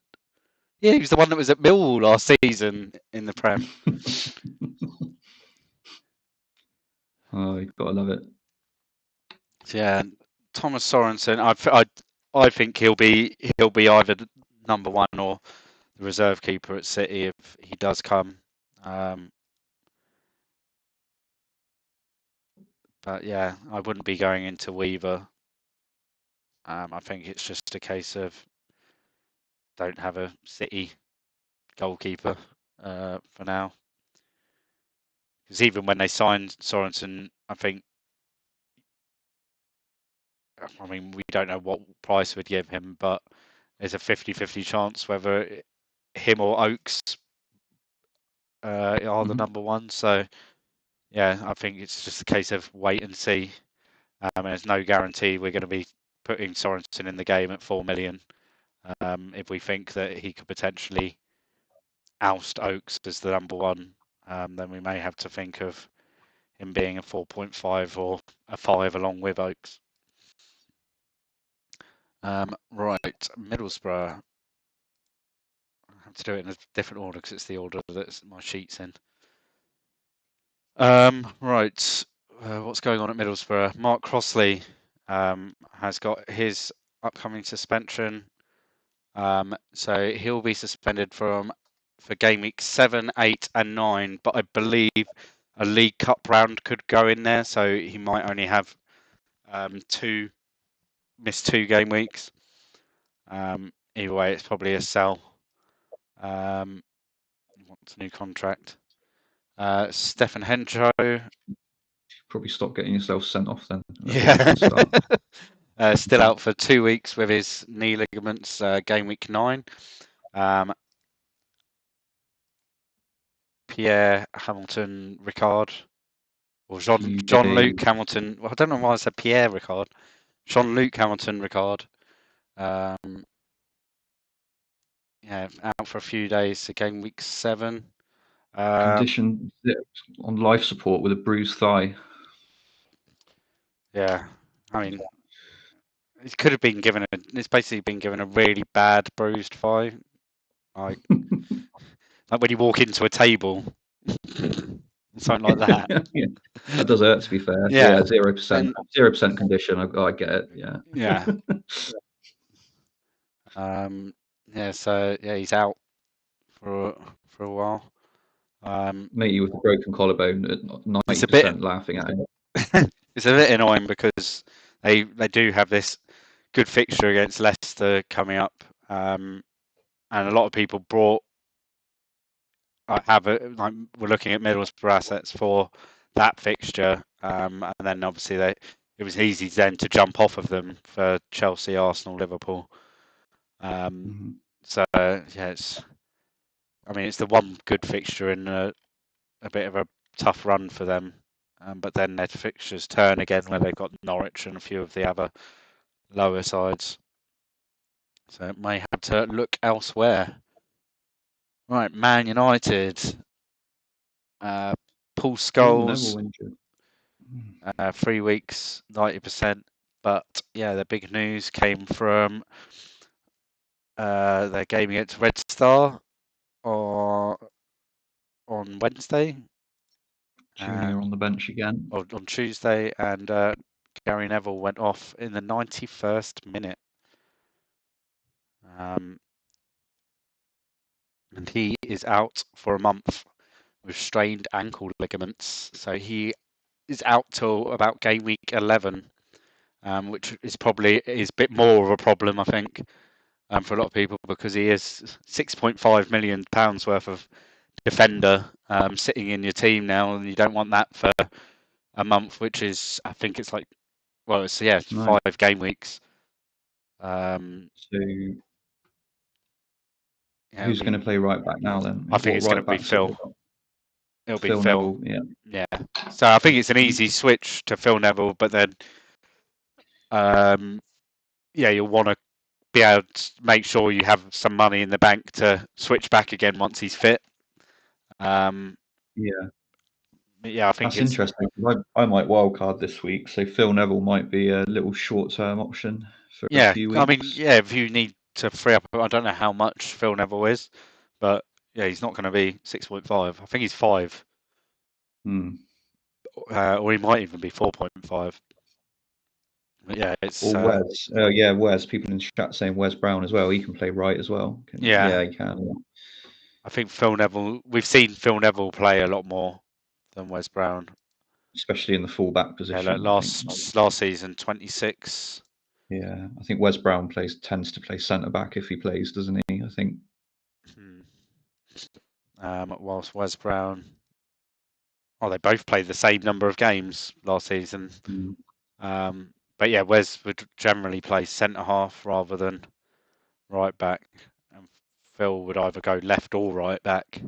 Yeah, he was the one that was at Millwall last season in the Prem. Oh, you've got to love it. Yeah, Thomas Sorensen. I think he'll be either number 1 or the reserve keeper at City if he does come. But yeah, I wouldn't be going into Weaver. I think it's just a case of don't have a City goalkeeper for now. Because even when they signed Sorensen, I mean, we don't know what price we'd give him, but there's a 50-50 chance whether him or Oakes are the number 1. So, yeah, I think it's just a case of wait and see. There's no guarantee we're going to be putting Sorensen in the game at 4 million. If we think that he could potentially oust Oakes as the number 1, then we may have to think of him being a 4.5 or a 5 along with Oakes. Right, Middlesbrough. I have to do it in a different order because it's the order that my sheet's in. Right, what's going on at Middlesbrough? Mark Crossley has got his upcoming suspension. So he'll be suspended for game week 7, 8, and 9. But I believe a League Cup round could go in there, so he might only have miss 2 game weeks. Either way, it's probably a sell. Wants a new contract. Stefan Hencho. Probably stop getting yourself sent off then. Yeah. Still out for 2 weeks with his knee ligaments, game week 9. Pierre Hamilton Ricard, or Jean-Luc Hamilton. Well, I don't know why I said Pierre Ricard. Jean-Luc Hamilton Ricard. Yeah, out for a few days to game week 7. Condition on life support with a bruised thigh. Yeah, I mean, it could have been given it's basically been given a really bad bruised thigh, like when you walk into a table, something like that. Yeah. That does hurt, to be fair. Yeah, 0% condition. I get it. Yeah. Yeah. Yeah. So yeah, he's out for a while. Matey with a broken collarbone at 90% laughing at him. It's a bit annoying because they do have this good fixture against Leicester coming up. and a lot of people we're looking at Middlesbrough assets for that fixture, and then obviously it was easy then to jump off of them for Chelsea, Arsenal, Liverpool. So yeah, it's the one good fixture in a bit of a tough run for them, but then their fixtures turn again where they've got Norwich and a few of the other lower sides. So it may have to look elsewhere. Right, Man United. Paul Scholes, 3 weeks, 90%. But yeah, the big news came from their game against Red Star on Wednesday. Junior on the bench again. On Tuesday, and Gary Neville went off in the 91st minute. And he is out for a month with strained ankle ligaments. So he is out till about game week 11, which is probably a bit more of a problem, I think, for a lot of people, because he is £6.5 million worth of defender sitting in your team now, and you don't want that for a month, which is, I think it's like, well, it's 5 game weeks. So who's going to play right back now then? I think it's going to be Phil. It'll be Phil. Neville, yeah. So I think it's an easy switch to Phil Neville, but then, you'll want to be able to make sure you have some money in the bank to switch back again once he's fit. Yeah, I think that's interesting. I might wildcard this week, so Phil Neville might be a little short-term option for a few weeks. if you need to free up, I don't know how much Phil Neville is, but yeah, he's not going to be 6.5. I think he's 5, or he might even be 4.5. Yeah, it's or Wes. Wes. People in the chat saying Wes Brown as well. He can play right as well. He can. Yeah. I think Phil Neville. We've seen Phil Neville play a lot more than Wes Brown, especially in the full-back position. Yeah, last season, 26. Yeah, I think Wes Brown tends to play centre back if he plays, doesn't he? I think. Whilst Wes Brown, they both played the same number of games last season. But yeah, Wes would generally play centre half rather than right back, and Phil would either go left or right back.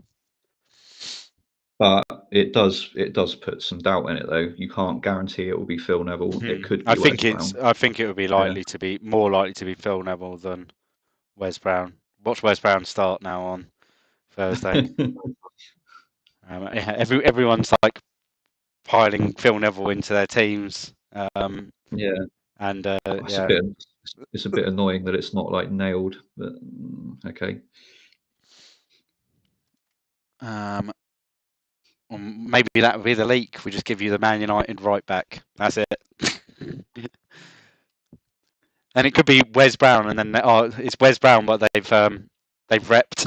But it does put some doubt in it, though. You can't guarantee it will be Phil Neville. It could be Wes Brown. I think it would be more likely to be Phil Neville than Wes Brown. Watch Wes Brown start now on Thursday. Everyone's like piling Phil Neville into their teams. And it's a bit annoying that it's not like nailed, but okay. Maybe that would be the leak. We just give you the Man United right back. That's it. And it could be Wes Brown, and then it's Wes Brown, but they've repped.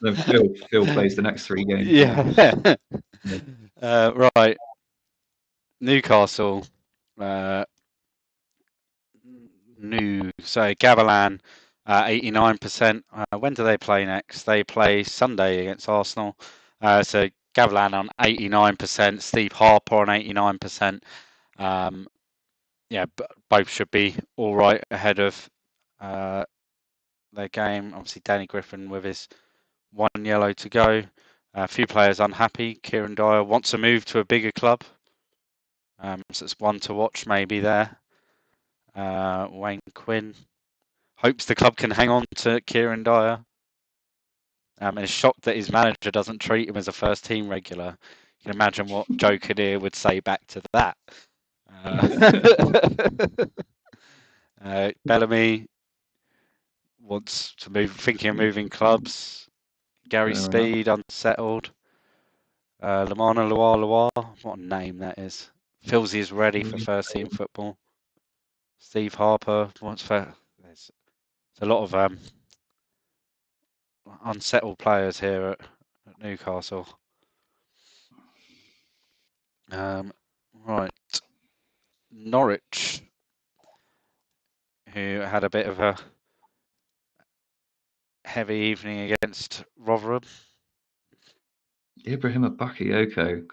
Then Phil plays the next 3 games. Yeah. Right. Newcastle. So Gavilan, 89%. When do they play next? They play Sunday against Arsenal. So Gavilan on 89%, Steve Harper on 89%. Both should be all right ahead of their game. Obviously, Danny Griffin with his 1 yellow to go. A few players unhappy. Kieran Dyer wants to move to a bigger club. So it's one to watch maybe there. Wayne Quinn hopes the club can hang on to Kieran Dyer. And is shocked that his manager doesn't treat him as a first team regular. You can imagine what Joe Kinnear would say back to that. Bellamy wants to move, thinking of moving clubs. Gary Speed unsettled. Lamana Loire, what a name that is. Feels he is ready for first team football. Steve Harper wants for. There's a lot of unsettled players here at Newcastle. Right, Norwich, who had a bit of a heavy evening against Rotherham. Ibrahima Bakayoko.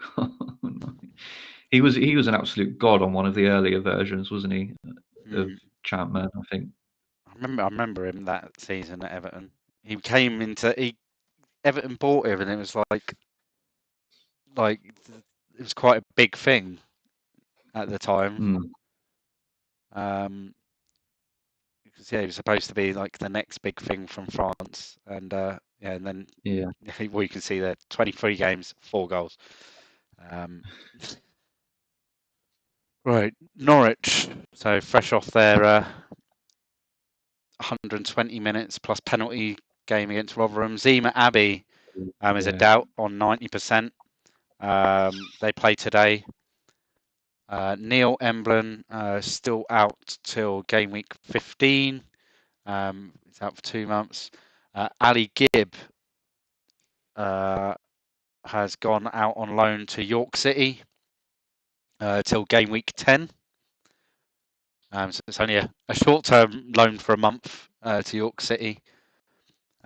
He was an absolute god on one of the earlier versions, wasn't he? Of ChampMan, I think. I remember him that season at Everton. He came into Everton bought him, and it was like it was quite a big thing at the time. Because he was supposed to be like the next big thing from France, and and then well, you can see there 23 games, 4 goals. Right, Norwich. So fresh off their 120 minutes plus penalty game against Rotherham. Zima Abbey is a doubt on 90%. They play today. Neil Emblin still out till game week 15. He's out for 2 months. Ali Gibb has gone out on loan to York City till game week 10. So it's only a short-term loan for a month to York City.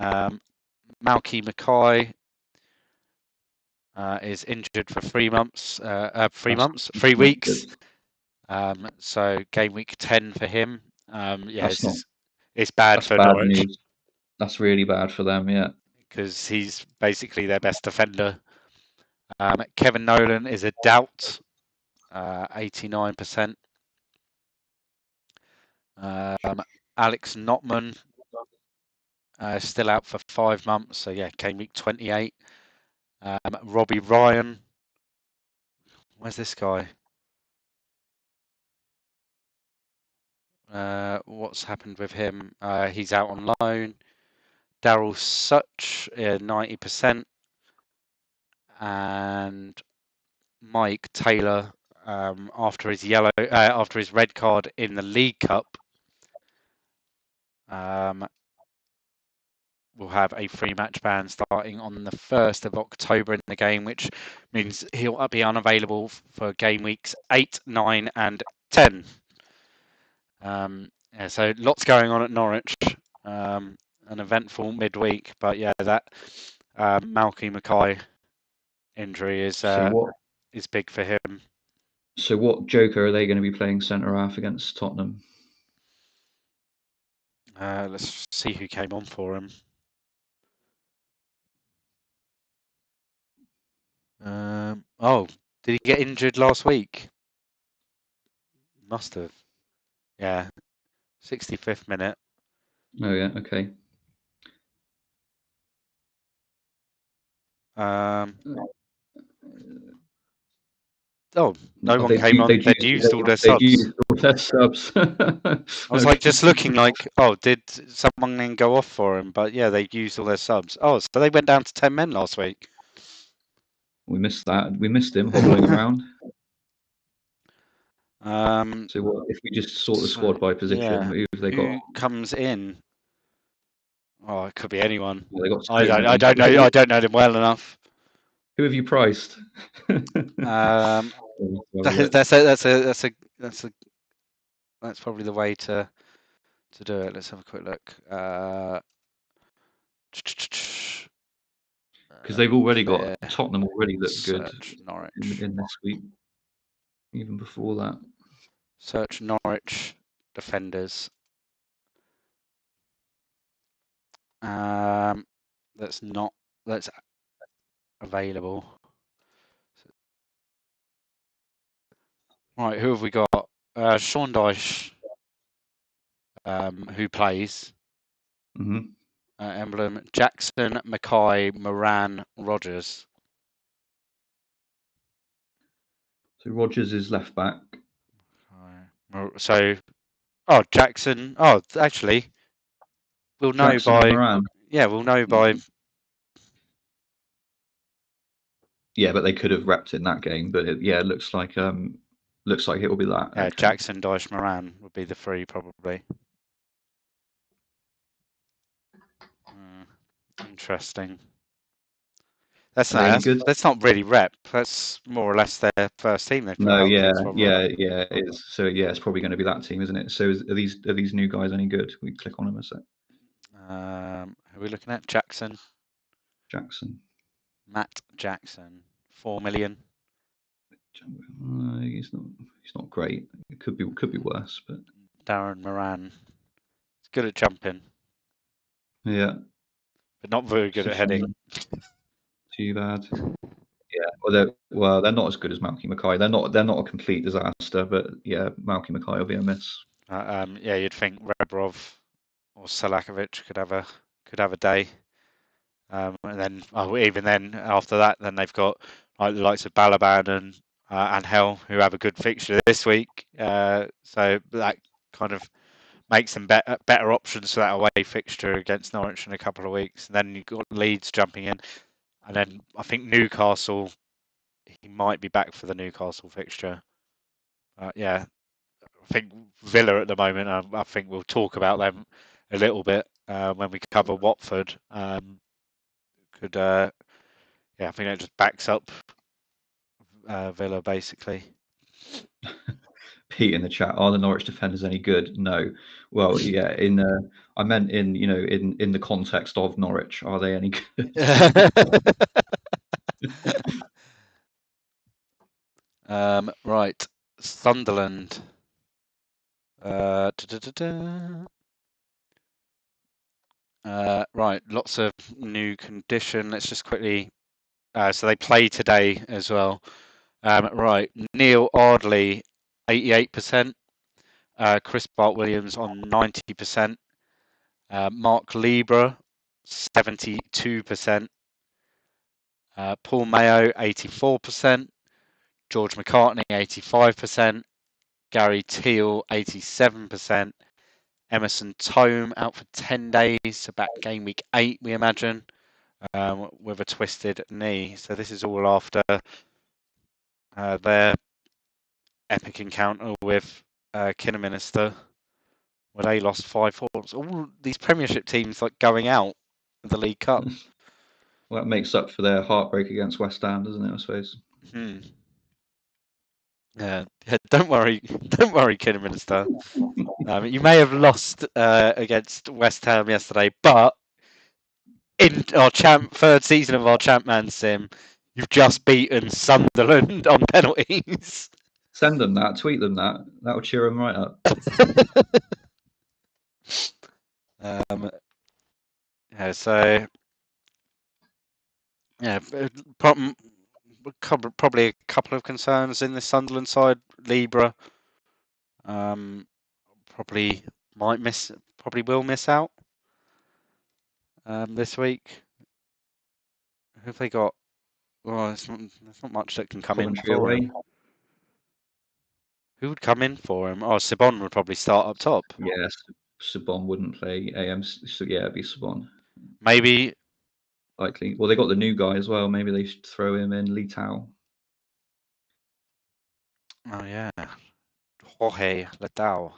Malky Mackay is injured for 3 months. 3 weeks. So game week 10 for him. It's bad for Norwich. News. That's really bad for them, yeah. Because he's basically their best defender. Kevin Nolan is a doubt, 89%. Alex Notman still out for 5 months, so yeah, game week 28. Robbie Ryan, where's this guy? What's happened with him? He's out on loan. Daryl Such, 90%, and Mike Taylor, after his red card in the League Cup, will have a 3-match ban starting on the 1st of October in the game, which means he'll be unavailable for game weeks 8, 9, and 10. So lots going on at Norwich. An eventful midweek, but yeah, that Malky Mackay injury is big for him. So what joker are they going to be playing centre half against Tottenham? Let's see who came on for him. Did he get injured last week? Must have. Yeah, 65th minute. Oh yeah, okay. No one came on. They'd used all their subs. I was like just looking like, did someone then go off for him? But yeah, they used all their subs. So they went down to 10 men last week. We missed that. We missed him hobbling around. So what if we just sort the squad by position? Yeah. Who have they got? Comes in? Oh, it could be anyone. Yeah, I don't know. I don't know them well enough. Who have you priced? That's probably the way to do it. Let's have a quick look. Because they've already got Tottenham already looked good Norwich in this week. Even before that. Search Norwich defenders. That's available. Right, who have we got? Sean Dyche, who plays. Emblem Jackson, Mackay, Moran, Rogers. So Rogers is left back. So, Jackson. Actually, we'll know Jackson by. Moran. Yeah, we'll know by. Yeah, but they could have repped in that game. But it looks like it will be that. Yeah, okay. Jackson, Dyche, Moran would be the 3 probably. Interesting. That's not really rep. That's more or less their first team they've put out. It is. So yeah, it's probably going to be that team, isn't it? So are these new guys any good? We click on them a sec. Who are we looking at? Jackson. Matt Jackson, 4 million. He's not great. It could be worse, but Darren Moran. He's good at jumping, yeah, but not very good at heading. Too bad. Yeah, well, they're not as good as Malky Mackay. They're not a complete disaster, but yeah, Malky Mackay will be a miss. Yeah, you'd think Rebrov or Selakovic could have a day. And then, even then, after that, then they've got like the likes of Balaban and Hell, who have a good fixture this week. So that kind of makes them better options for that away fixture against Norwich in a couple of weeks. And then you've got Leeds jumping in, and then I think Newcastle. He might be back for the Newcastle fixture. Yeah, I think Villa at the moment. I think we'll talk about them a little bit when we cover Watford. Yeah, I think it just backs up Villa basically. Pete in the chat, are the Norwich defenders any good? No. Well, yeah. I meant in the context of Norwich, are they any good? Right, Sunderland. Right, lots of new condition. Let's just quickly. So they play today as well. Right, Neil Ardley, 88%. Chris Bart-Williams on 90%. Mark Libra, 72%. Paul Mayo, 84%. George McCartney, 85%. Gary Teal, 87%. Emerson Tome out for 10 days, so back game week 8, we imagine, with a twisted knee. So this is all after their epic encounter with Kidderminster, where they lost 5-4. All these Premiership teams like going out of the League Cup. Well, that makes up for their heartbreak against West Ham, doesn't it? I suppose. Yeah, don't worry, Kidderminster. You may have lost against West Ham yesterday, but in our third season of our ChampMan sim, you've just beaten Sunderland on penalties. Send them that, tweet them that. That will cheer them right up. Yeah, so yeah, probably a couple of concerns in the Sunderland side. Libra probably will miss out this week. Who have they got? Well, there's not much that can come Coventry in for away. him. Who would come in for him? Oh, Sibon would probably start up top. Yes, Sabon wouldn't play AM. So yeah, it'd be Sabon. Maybe. Likely. Well, they got the new guy as well. Maybe they should throw him in, Lee Tao. Oh yeah, Jorge Letao.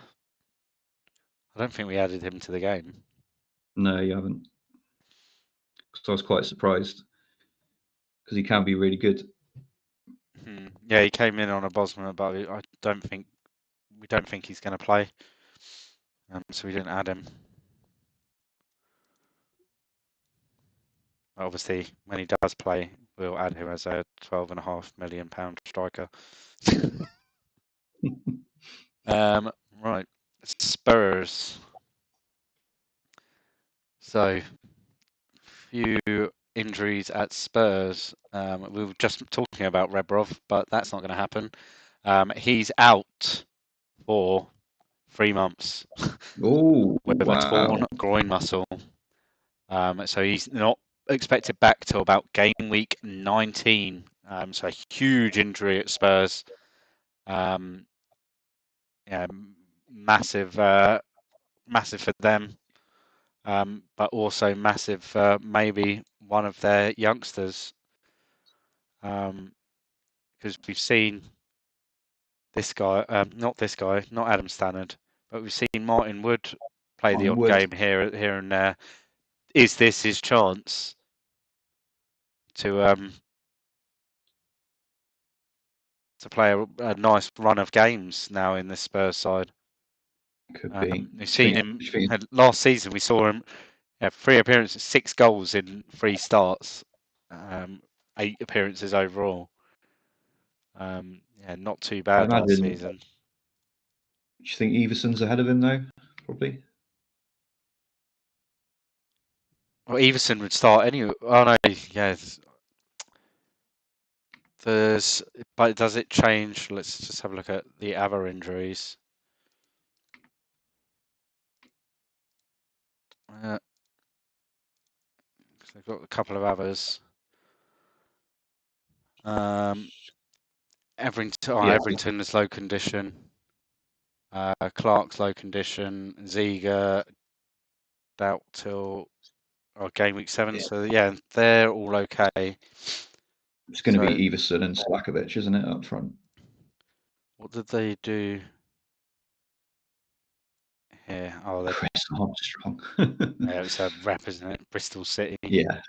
I don't think we added him to the game. No, you haven't. So I was quite surprised because he can be really good. Yeah, he came in on a Bosman, but we don't think he's going to play, so we didn't add him. Obviously, when he does play, we'll add him as a £12.5 million striker. Right, Spurs. So, few injuries at Spurs. We were just talking about Rebrov, but that's not going to happen. He's out for 3 months with a torn groin muscle. So he's not expected back till about game week 19. So a huge injury at Spurs. Yeah, massive for them. But also massive for maybe one of their youngsters. Because we've seen this guy, not Adam Stannard, but we've seen Martin Wood play the odd game here and there. Is this his chance to play a nice run of games now in this Spurs side? Could be. We've seen him last season. We saw him Yeah, 3 appearances, 6 goals in 3 starts, 8 appearances overall. Yeah, not too bad last season. Do you think Everson's ahead of him though? Probably. Well, Everson would start anyway. Oh no, yeah. But does it change? Let's just have a look at the other injuries. They've got a couple of others. Everington is low condition. Clark's low condition. Ziga out till game week 7. Yeah. So yeah, they're all okay. It's going to be Everson and Slakovic, isn't it, up front? What did they do here? Oh, Chris Armstrong. Yeah, it was a rep, isn't it? Bristol City. Yeah.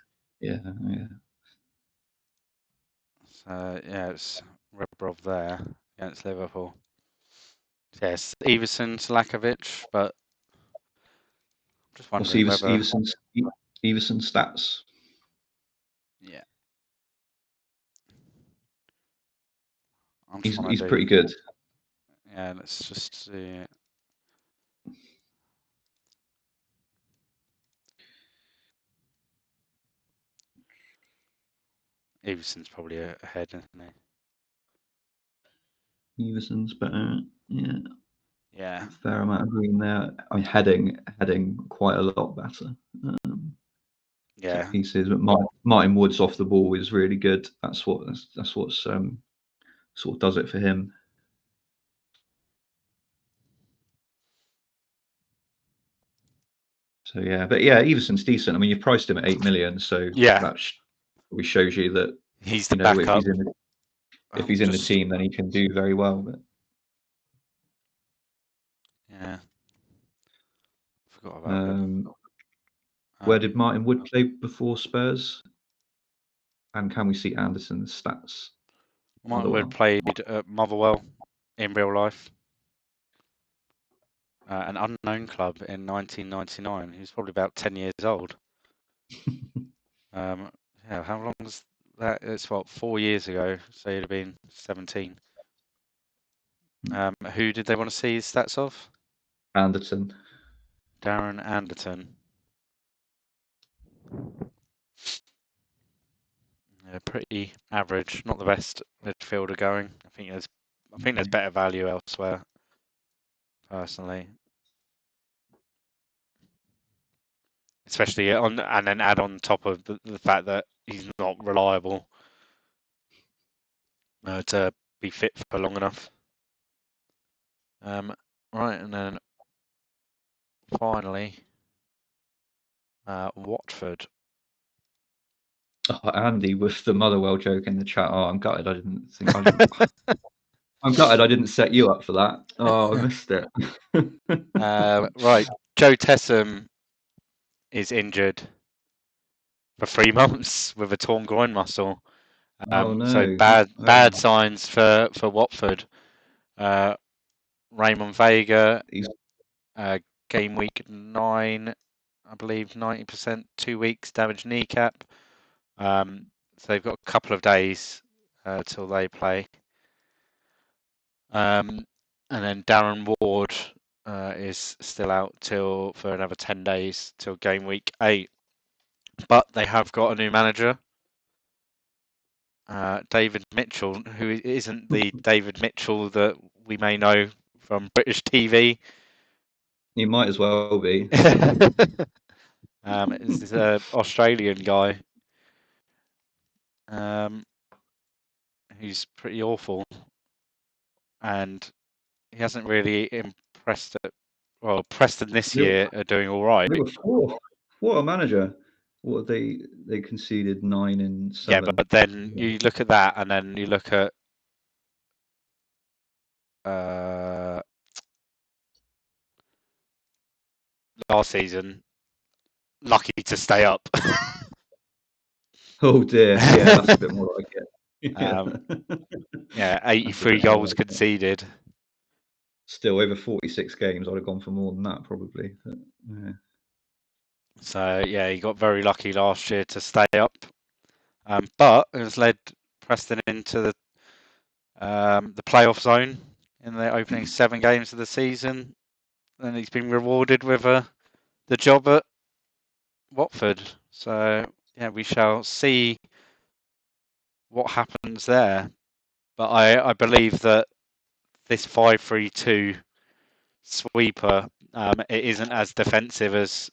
So yeah, it's Rebrov there against Liverpool. Yes, Everson, Slakovic, but I'm just wondering whether Everson's stats. Yeah. He's pretty good. Yeah, let's just see it. Everson's probably ahead, isn't he? Everson's better. Yeah. Yeah. Fair amount of green there. I mean, heading quite a lot better. Yeah. Pieces, but Martin Woods off the ball is really good. That's what's sort of does it for him. So yeah, but yeah, Everson's decent. I mean, you've priced him at 8 million, so yeah, that probably shows you that he's the backup. If he's in the team, then he can do very well. But yeah, forgot about him. Where did Martin Wood play before Spurs? And can we see Anderson's stats? Martin Wood played at Motherwell in real life. An unknown club in 1999. He was probably about 10 years old. Yeah, how long was that? It's 4 years ago, so he'd have been 17. Who did they want to see his stats of? Anderton. Darren Anderton. Yeah, pretty average, not the best midfielder going. I think there's better value elsewhere, personally. Especially and then add on top of the fact that he's not reliable to be fit for long enough. Right, and then finally, Watford. Oh, Andy with the Motherwell joke in the chat. Oh, I'm gutted. I'm gutted I didn't set you up for that. Oh, I missed it. Right, Joe Tessum is injured for 3 months with a torn groin muscle. Oh no! So bad signs for Watford. Raymond Vega, game week 9, I believe 90%, 2 weeks, damaged kneecap. So they've got a couple of days till they play. And then Darren Ward is still out for another 10 days till game week 8. But they have got a new manager, David Mitchell, who isn't the David Mitchell that we may know from British TV. He might as well be. This is an Australian guy who's pretty awful, and he hasn't really impressed. Well, Preston this year are doing all right. What a manager! What they conceded 9 and 7. Yeah, but then you look at that, and then you look at last season. Lucky to stay up. Oh dear, yeah, that's a bit more like it. Yeah, 83 goals conceded. Still, over 46 games, I'd have gone for more than that probably. But, yeah. So yeah, he got very lucky last year to stay up, but it has led Preston into the playoff zone in the opening 7 games of the season, and he's been rewarded with the job at Watford. So yeah, we shall see what happens there. But I believe that this 5-3-2 sweeper, it isn't as defensive as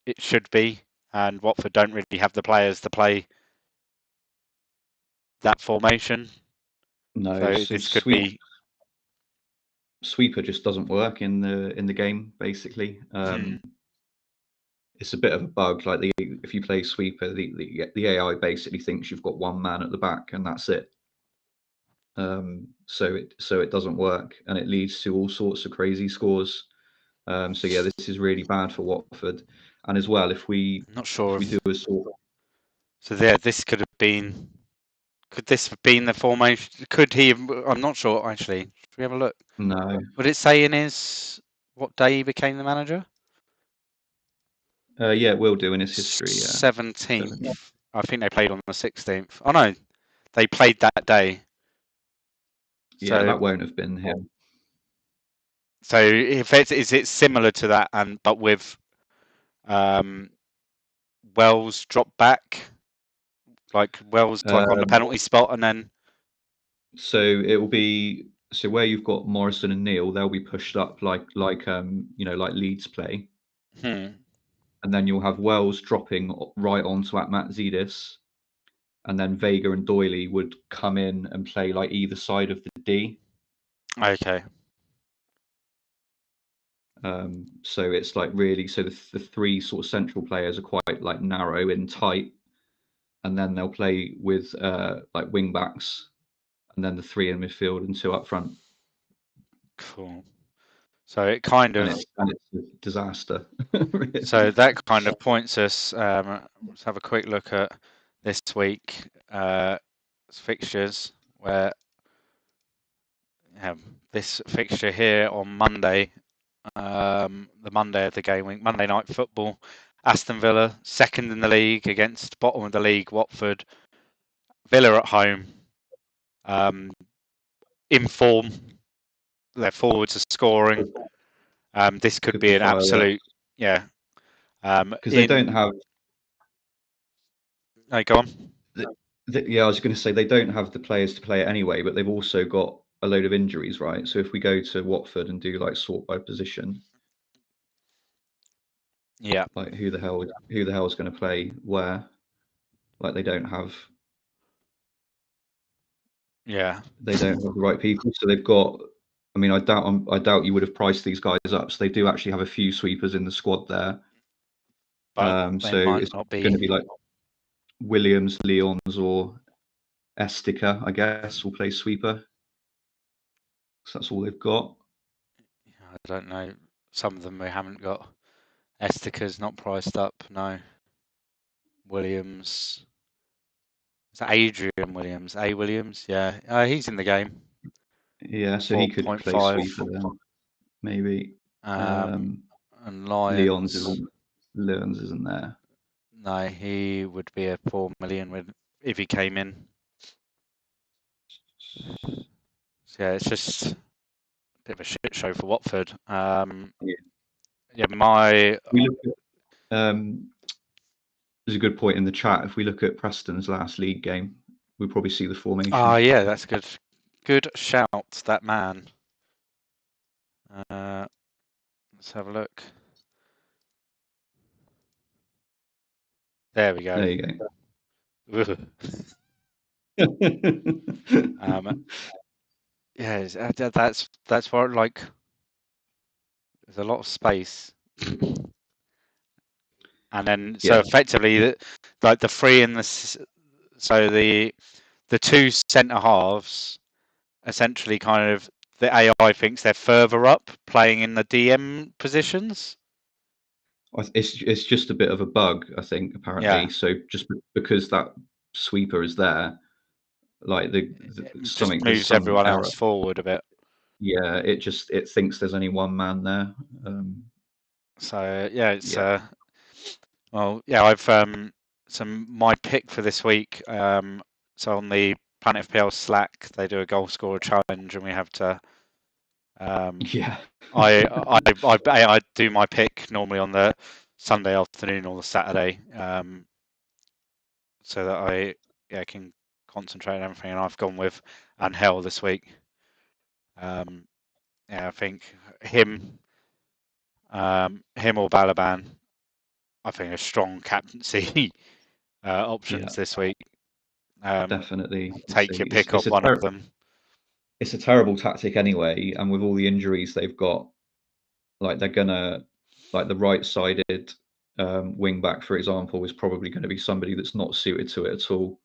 it should be, and Watford don't really have the players to play that formation. No, So so this could be. sweeper just doesn't work in the game. Basically, it's a bit of a bug. Like if you play sweeper, the AI basically thinks you've got one man at the back and that's it. So it doesn't work, and it leads to all sorts of crazy scores. So yeah, this is really bad for Watford. And as well, if we Not sure do a sort. So yeah, this could have been. Could this have been the formation? Could he? I'm not sure actually. Should we have a look? No. Would it say in his what day he became the manager? Yeah, it will do in his history. Yeah. 17th. I think they played on the 16th. Oh no, they played that day. Yeah, So that won't have been him. so if is it similar to that, and but with Wells dropped back, like Wells like on the penalty spot, and then. So it will be where you've got Morrison and Neil, they'll be pushed up like like Leeds play, Hmm. and then you'll have Wells dropping right onto Matt Zedis, and then Vega and Doyley would come in and play like either side of the D. Okay. So it's like really, so the 3 sort of central players are quite like narrow and tight, and then they'll play with like wing backs, and then the 3 in midfield and 2 up front. Cool. So it kind of. And it's a disaster. Really. So that kind of points us. Let's have a quick look at this week fixtures, where have this fixture here on Monday, the Monday of the game week, Monday night football. Aston Villa, second in the league against bottom of the league, Watford. Villa at home, in form. Their forwards are scoring. This could be an absolute, yeah. Because they don't have. No, go on. Yeah, I was going to say they don't have the players to play it anyway, but they've also got a load of injuries, right? So if we go to Watford and do like sort by position, Yeah. like who the hell is going to play where? Like they don't have. Yeah. They don't have the right people, so they've got. I mean, I doubt you would have priced these guys up. So they do actually have a few sweepers in the squad there. But they So might it's not going to be. be like Williams, Leons, or Estica, I guess, will play sweeper. So that's all they've got. I don't know. Some of them we haven't got. Estica's not priced up. No. Williams. Is that Adrian Williams? A. Williams? Yeah. He's in the game. Yeah, so he could play 4.5. sweeper then, maybe. And Leons Lions. isn't there. No, he would be a 4 million if he came in. So yeah, it's just a bit of a shit show for Watford. Yeah, my. We look at, there's a good point in the chat. If we look at Preston's last league game, we'll probably see the formation. Oh yeah, that's good. Good shout, that man. Let's have a look. There we go. There you go. Yeah, that's where like there's a lot of space, and then so effectively, like the 3 and the 2 centre halves, essentially kind of the AI thinks they're further up, playing in the DM positions. It's just a bit of a bug, I think. Apparently, Yeah. so just because that sweeper is there, like Just moves some everyone error. else forward a bit. Yeah, it thinks there's only one man there. So yeah, it's Well, yeah, I've my pick for this week. So on the Planet FPL Slack, they do a goal scorer challenge, and we have to. Yeah. I do my pick normally on the Sunday afternoon or the Saturday, so that I can concentrate on everything. And I've gone with Angel this week. Yeah, I think him or Balaban. I think are strong captaincy Yeah, options this week. definitely. Take your pick of one of them. It's a terrible tactic anyway, and with all the injuries they've got, like they're gonna, like the right-sided wing back, for example, is probably going to be somebody that's not suited to it at all.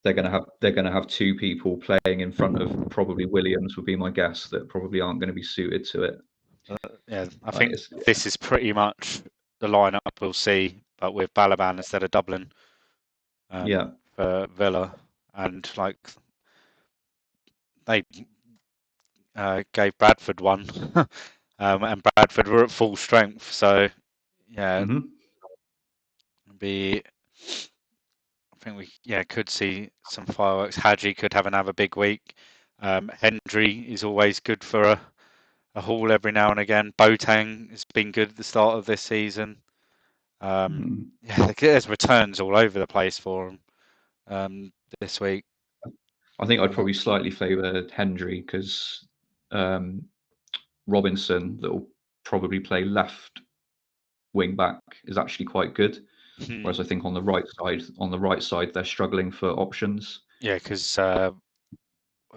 They're gonna have two people playing in front of probably Williams would be my guess that probably aren't going to be suited to it. Yeah, I Like think this is pretty much the lineup we'll see, but with Balaban instead of Dublin yeah. for Villa, and like they gave Bradford one, and Bradford were at full strength, so yeah, Hmm. be. I think we could see some fireworks. Hadji could have another big week. Hendry is always good for a haul every now and again. Boateng has been good at the start of this season. Yeah, there's returns all over the place for him this week. I think I'd probably slightly favour Hendry because Robinson, that will probably play left wing back, is actually quite good. Whereas I think on the right side, they're struggling for options. Yeah, because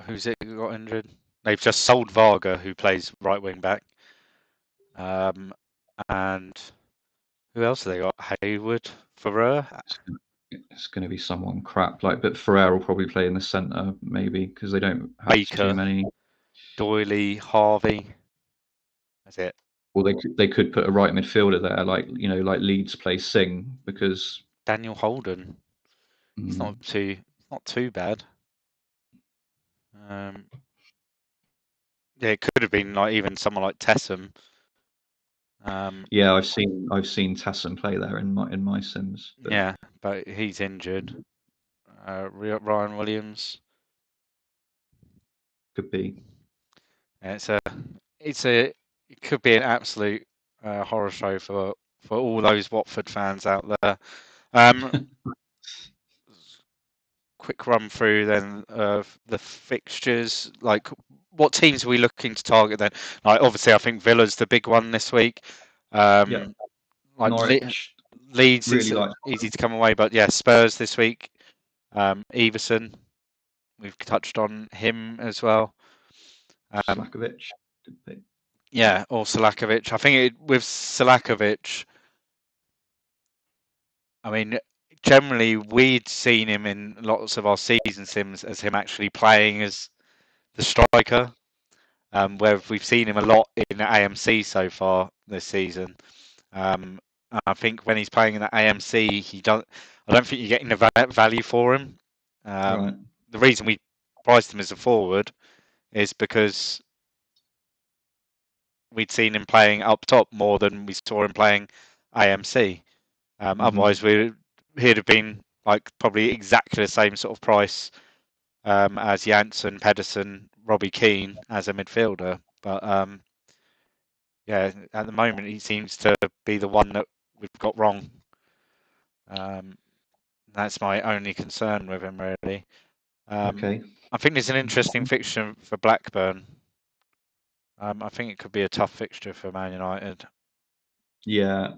who's it who got injured? They've just sold Varga, who plays right wing back. And who else have they got? Hayward, Ferrer, It's going to be someone crap, but Ferrer will probably play in the centre maybe because they don't have too Baker, many. Doyley, Harvey. That's it. Well, they could put a right midfielder there, like Leeds play Singh because Daniel Holden. He's not too bad. Yeah, it could have been like even someone like Tessum. yeah, I've seen Tasson play there in my Sims. But Yeah, but he's injured. Ryan Williams. could be. Yeah, it could be an absolute horror show for all those Watford fans out there. Quick run through then of the fixtures. Like, what teams are we looking to target then? Like, obviously, I think Villa's the big one this week. Yeah, Like Norwich Leeds really is like easy to come away, but yeah, Spurs this week. Everson, we've touched on him as well. Slakovic. Could be. Yeah, or Selakovic. I think with Selakovic, I mean, generally we'd seen him in lots of our season sims as him actually playing as the striker. Where we've seen him a lot in the AMC so far this season. I think when he's playing in the AMC, I don't think you're getting the value for him. Right. The reason we priced him as a forward is because we'd seen him playing up top more than we saw him playing AMC. Otherwise, he'd have been like probably exactly the same sort of price as Janssen, Pedersen, Robbie Keane as a midfielder. But yeah, at the moment he seems to be the one that we've got wrong. That's my only concern with him, really. Okay. I think there's an interesting fixture for Blackburn. I think it could be a tough fixture for Man United. Yeah.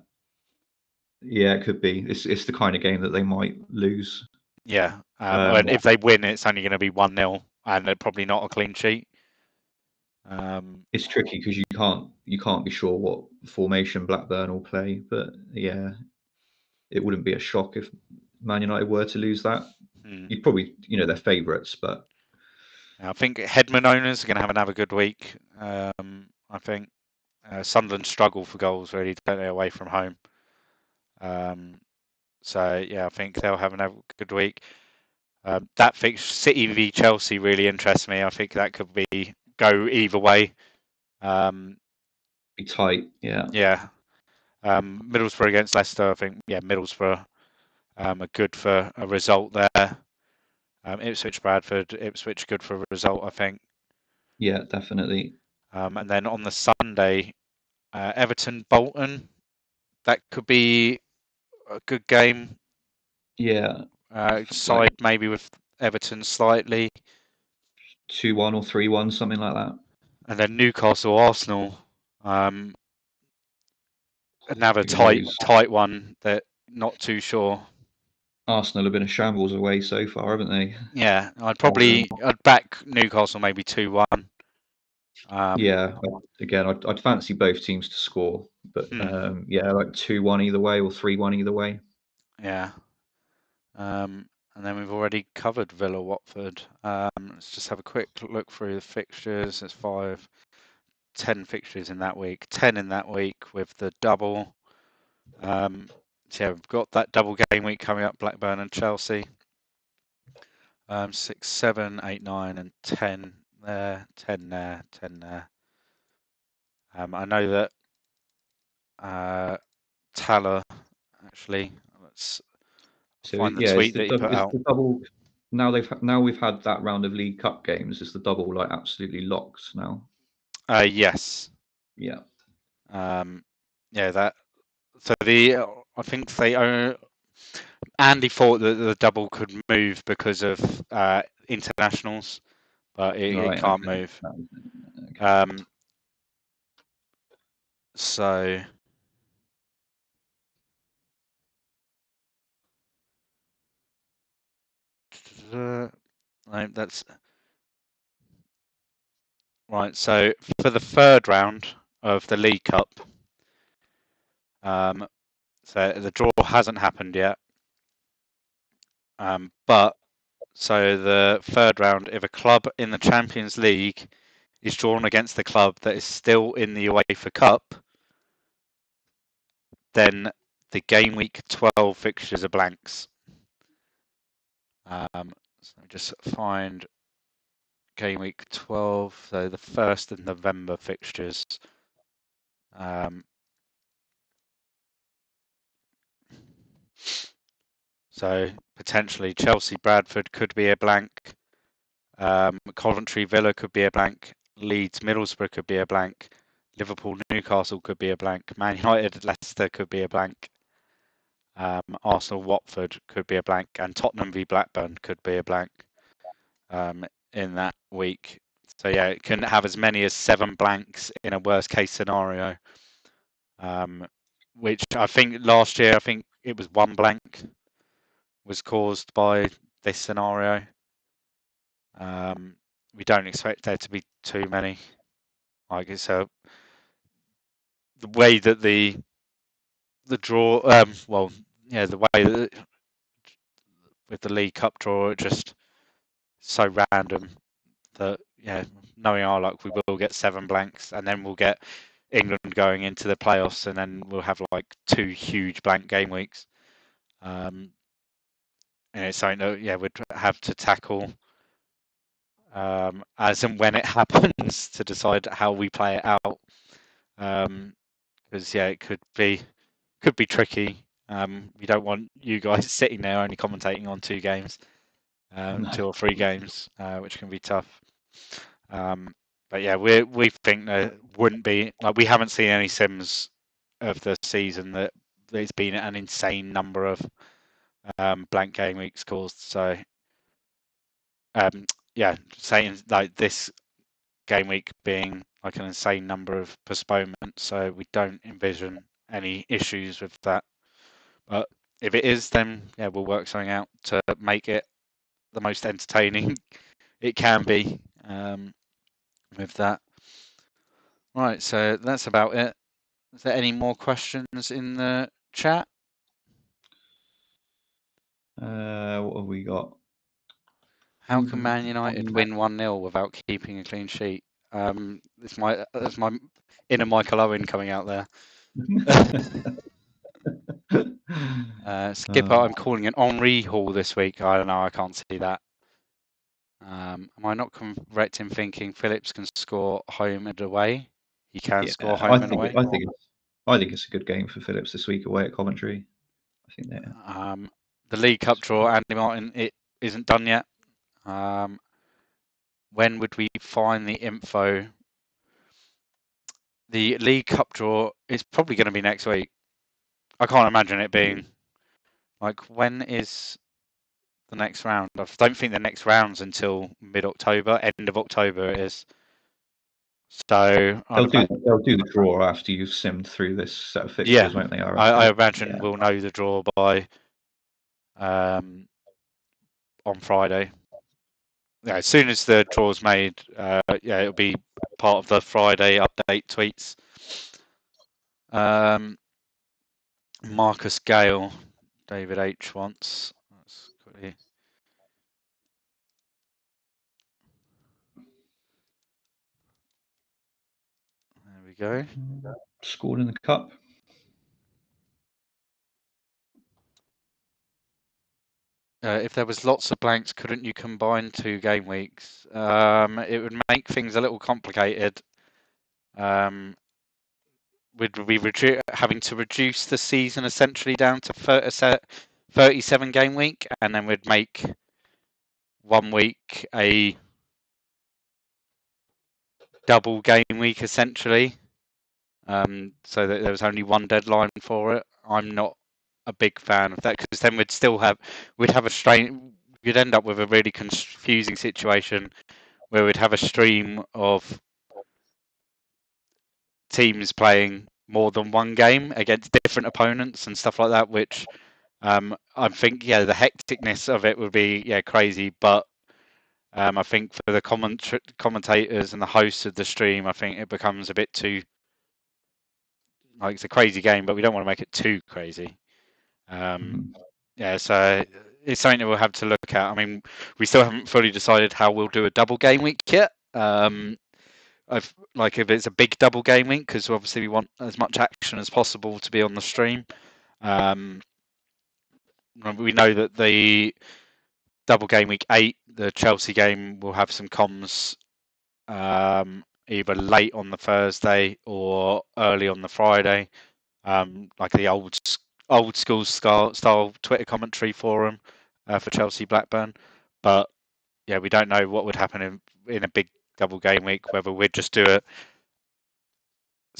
Yeah, it could be. It's the kind of game that they might lose. Yeah, and if they win, it's only going to be 1-0, and they're probably not a clean sheet. It's tricky because you can't be sure what formation Blackburn will play, but yeah, it wouldn't be a shock if Man United were to lose that. You'd probably, they're favourites, but I think Headman owners are going to have another good week. I think Sunderland struggle for goals really, don't they, away from home. So yeah, I think they'll have another good week. That fixture, City v Chelsea, really interests me. I think that could go either way. be tight. Yeah. Yeah. Middlesbrough against Leicester, I think, Middlesbrough are good for a result there. Ipswich Bradford, Ipswich good for a result, I think. Yeah, definitely. And then on the Sunday, Everton Bolton, that could be a good game. Yeah, Side like maybe with Everton slightly. 2-1 or 3-1, something like that. And then Newcastle Arsenal, another Who knows? tight one that not too sure. Arsenal have been a shambles away so far, haven't they? Yeah, I'd back Newcastle maybe 2-1. Yeah, again, I'd fancy both teams to score, but yeah, like 2-1 either way or 3-1 either way. Yeah. And then we've already covered Villa Watford. Let's just have a quick look through the fixtures. There's 10 fixtures in that week, 10 in that week with the double. So yeah, we've got that double game week coming up, Blackburn and Chelsea. 6, 7, 8, 9, and 10 there, 10 there, 10 there. I know that Tala actually. Let's So find the yeah, tweet that he put it's out. the double. Now we've had that round of League Cup games. Is the double like absolutely locked now? Yes. Yeah. Yeah, that. So I think Andy thought that the double could move because of internationals, but it Right. can't Okay. move. Okay. So that's right. So for the third round of the League Cup, so the draw hasn't happened yet, but so the third round, if a club in the Champions League is drawn against the club that is still in the UEFA Cup, then the game week 12 fixtures are blanks. So just find game week 12, so the 1st of November fixtures. So potentially Chelsea Bradford could be a blank. Coventry Villa could be a blank. Leeds Middlesbrough could be a blank. Liverpool Newcastle could be a blank. Man United Leicester could be a blank. Arsenal Watford could be a blank, and Tottenham v Blackburn could be a blank in that week. So yeah, it can have as many as 7 blanks in a worst case scenario. Which I think last year, I think it was 1 blank was caused by this scenario. We don't expect there to be too many. Like so, the way that the draw, the way that with the League Cup draw, it just so random that knowing our luck, we will get 7 blanks, and then we'll get England going into the playoffs, and then we'll have like 2 huge blank game weeks. And it's something that we'd have to tackle as and when it happens to decide how we play it out. Because it could be tricky. We don't want you guys sitting there only commentating on 2 games, 2 or 3 games, which can be tough. But yeah, we think there wouldn't be, like, we haven't seen any sims of the season that there's been an insane number of blank game weeks caused. So saying like this game week being like an insane number of postponements, so we don't envision any issues with that. But if it is, then we'll work something out to make it the most entertaining it can be with that. Right, so that's about it. Is there any more questions in the chat? What have we got? How can Man United win 1-0 without keeping a clean sheet? It's my inner Michael Owen coming out there. Skipper, I'm calling an Henry Hall this week. I don't know, I can't see that. Am I not correct in thinking Phillips can score home and away? He can score home and away. I think I think it's a good game for Phillips this week away at Coventry. I think that the League Cup draw, Andy Martin, it isn't done yet. When would we find the info? The League Cup draw is probably going to be next week. I can't imagine it being like, when is the next round? I don't think the next round's until mid-October, end of October it is. So they'll do the draw after you've simmed through this set of fixtures, won't they? I imagine we'll know the draw by on Friday. Yeah, as soon as the draw's made, it'll be part of the Friday update tweets. Marcus Gale, David H wants. Let's quickly. There we go. Scored in the cup. If there was lots of blanks, couldn't you combine 2 game weeks? It would make things a little complicated. Would we having to reduce the season essentially down to 37 game week, and then we'd make 1 week a double game week essentially, so that there was only 1 deadline for it. I'm not a big fan of that, because then we'd end up with a really confusing situation where we'd have a stream of teams playing more than 1 game against different opponents and stuff like that, which I think the hecticness of it would be crazy, but I think for the commentators and the hosts of the stream, I think it becomes a bit too, like, it's a crazy game, but we don't want to make it too crazy. So it's something that we'll have to look at. I mean, we still haven't fully decided how we'll do a double game week yet. If it's a big double game week, because obviously we want as much action as possible to be on the stream. We know that the double game week 8, the Chelsea game, will have some comms either late on the Thursday or early on the Friday, like the old school style Twitter commentary forum for Chelsea Blackburn. But we don't know what would happen in a big double game week, whether we'd just do it,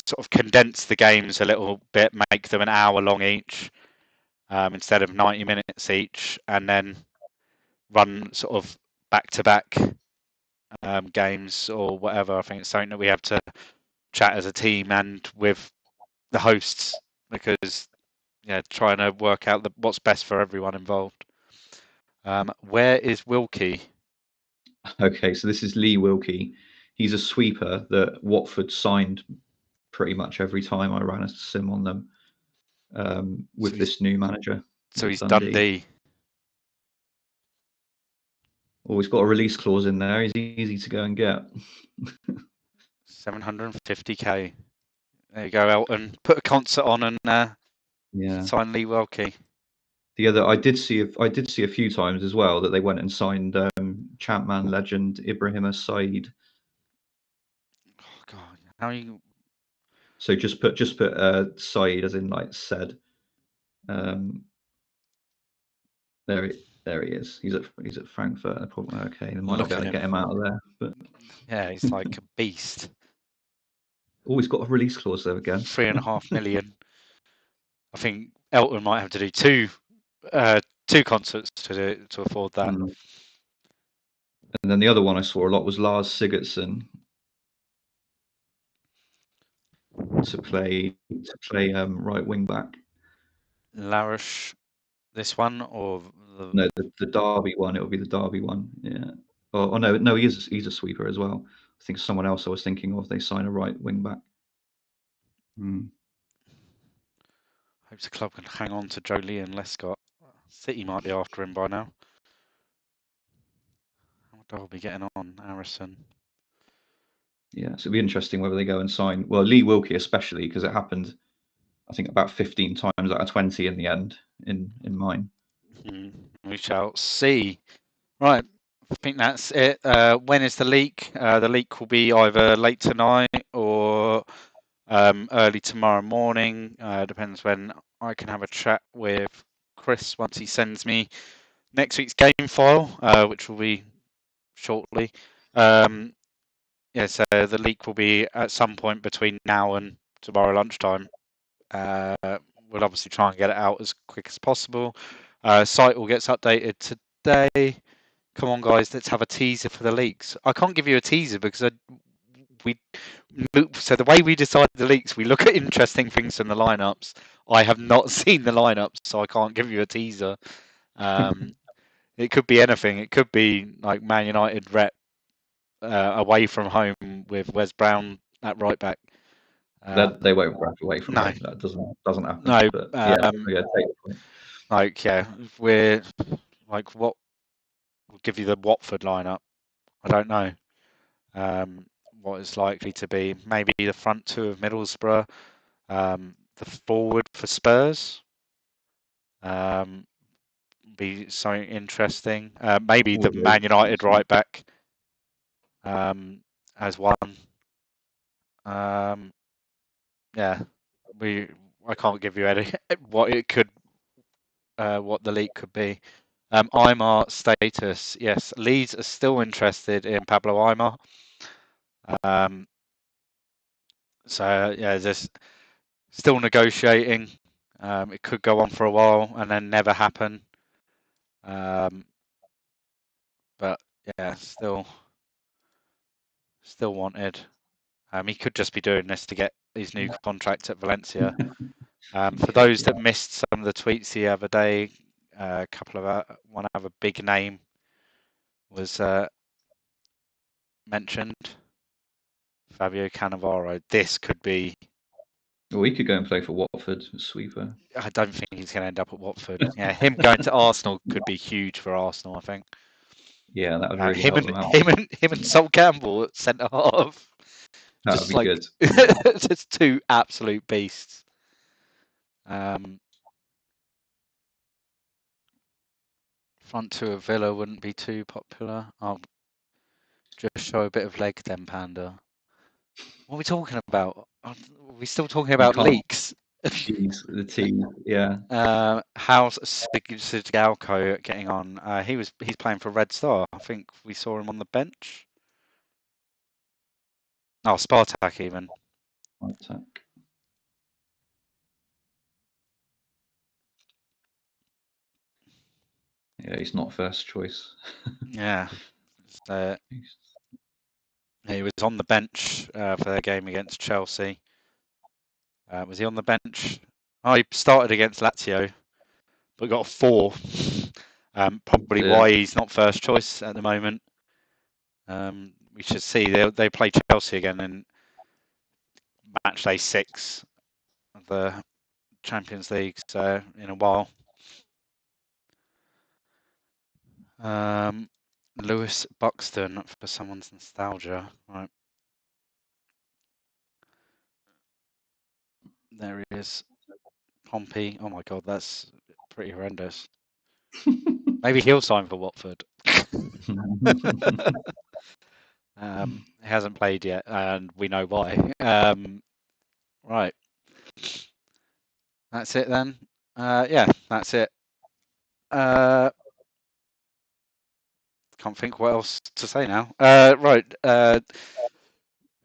sort of condense the games a little bit, make them an hour long each instead of 90 minutes each, and then run sort of back-to-back games or whatever. I think it's something that we have to chat as a team and with the hosts, because trying to work out what's best for everyone involved. Where is Wilkie? Okay, so this is Lee Wilkie. He's a sweeper that Watford signed pretty much every time I ran a sim on them with this new manager. So he's Dundee. Oh, he's got a release clause in there. He's easy to go and get. 750k. There you go, Elton. Put a concert on and sign Lee Wilkie. The other, I did see a few times as well that they went and signed ChampMan legend Ibrahim Said. Oh God, how are you? So just put Said as in like said. There he is. He's at Frankfurt. Okay, they might not be able to get him out of there. But yeah, he's like a beast. Oh, he's got a release clause there again. 3.5 million. I think Elton might have to do two concerts to afford that. And then the other one I saw a lot was Lars Sigurdsson to play right wing back. Larish, this one or no, the Derby one. It'll be the Derby one. Yeah. Oh no, he's a sweeper as well. I think someone else I was thinking of. They sign a right wing back. Hopes the club can hang on to Jolie and Lescott. City might be after him by now. How would Derby getting on, Harrison? Yeah, so it'll be interesting whether they go and sign. Well, Lee Wilkie especially, because it happened, I think, about 15 times out of 20 in the end in mine. We shall see. Right, I think that's it. When is the leak? The leak will be either late tonight or early tomorrow morning. Depends when I can have a chat with Chris once he sends me next week's game file, which will be shortly. Yeah, so the leak will be at some point between now and tomorrow lunchtime. We'll obviously try and get it out as quick as possible. Site will get updated today. Come on, guys, let's have a teaser for the leaks. I can't give you a teaser because so the way we decide the leaks, we look at interesting things from the lineups. I have not seen the lineups, so I can't give you a teaser. It could be anything. It could be like Man United rep away from home with Wes Brown at right back. They won't run away from No, home. That doesn't happen. no. But yeah, take the point. Like we're like what? We'll give you the Watford lineup. I don't know what it's likely to be. Maybe the front two of Middlesbrough, the forward for Spurs. Be something interesting. Maybe the Man United right back as one. Yeah, I can't give you any what it could, what the leak could be. Aymar status, yes, Leeds are still interested in Pablo Aymar. So yeah, there's still negotiating. It could go on for a while and then never happen. But yeah, still wanted. He could just be doing this to get his new contract at Valencia. For those that missed some of the tweets the other day, a couple of one other big name was mentioned, Fabio Cannavaro. This could be. Well, he could go and play for Watford, sweeper. I don't think he's going to end up at Watford. Yeah, him going to Arsenal could be huge for Arsenal. I think. Yeah, that would really help them out. Him and Sol Campbell at centre half. That Just would be like good. just two absolute beasts. Front two of Villa wouldn't be too popular. I'll just show a bit of leg then, Panda. What are we talking about? Are we still talking about leaks? The team, yeah. How's Sigalko getting on? He's playing for Red Star. I think we saw him on the bench. Oh, Spartak even. Spartak. Yeah, he's not first choice. Yeah. He was on the bench for their game against Chelsea. Was he on the bench? Oh, he started against Lazio, but got a 4. Probably why he's not first choice at the moment. We should see. They play Chelsea again in match day 6 of the Champions League, so in a while. Lewis Buxton for someone's nostalgia. Right. There he is. Pompey. Oh my god, that's pretty horrendous. Maybe he'll sign for Watford. He hasn't played yet, and we know why. Right. That's it then. Yeah, that's it. Can't think what else to say now. Right.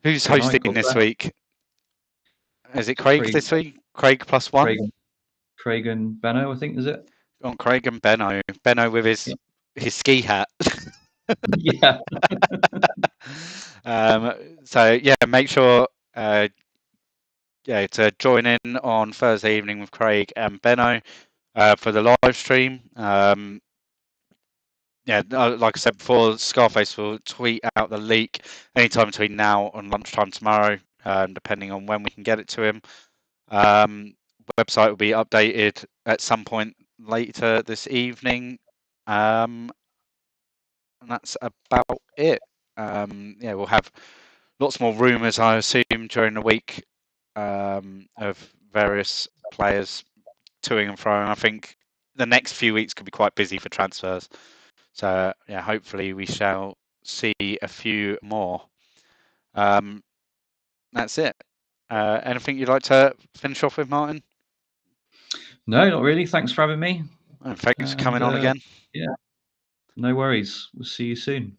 Who's hosting this week? Is it Craig this week? Craig plus 1? Craig and Benno, I think, is it? On Craig and Benno. Benno with his ski hat. Yeah. So yeah, make sure to join in on Thursday evening with Craig and Benno for the live stream. Yeah, like I said before, Scarface will tweet out the leak anytime between now and lunchtime tomorrow, depending on when we can get it to him. Website will be updated at some point later this evening. And that's about it. Yeah, we'll have lots more rumours, I assume, during the week of various players toing and froing. I think the next few weeks could be quite busy for transfers. So yeah, hopefully we shall see a few more. That's it. Anything you'd like to finish off with, Martin? No, not really. Thanks for having me. And thanks for coming on again. Yeah, no worries. We'll see you soon.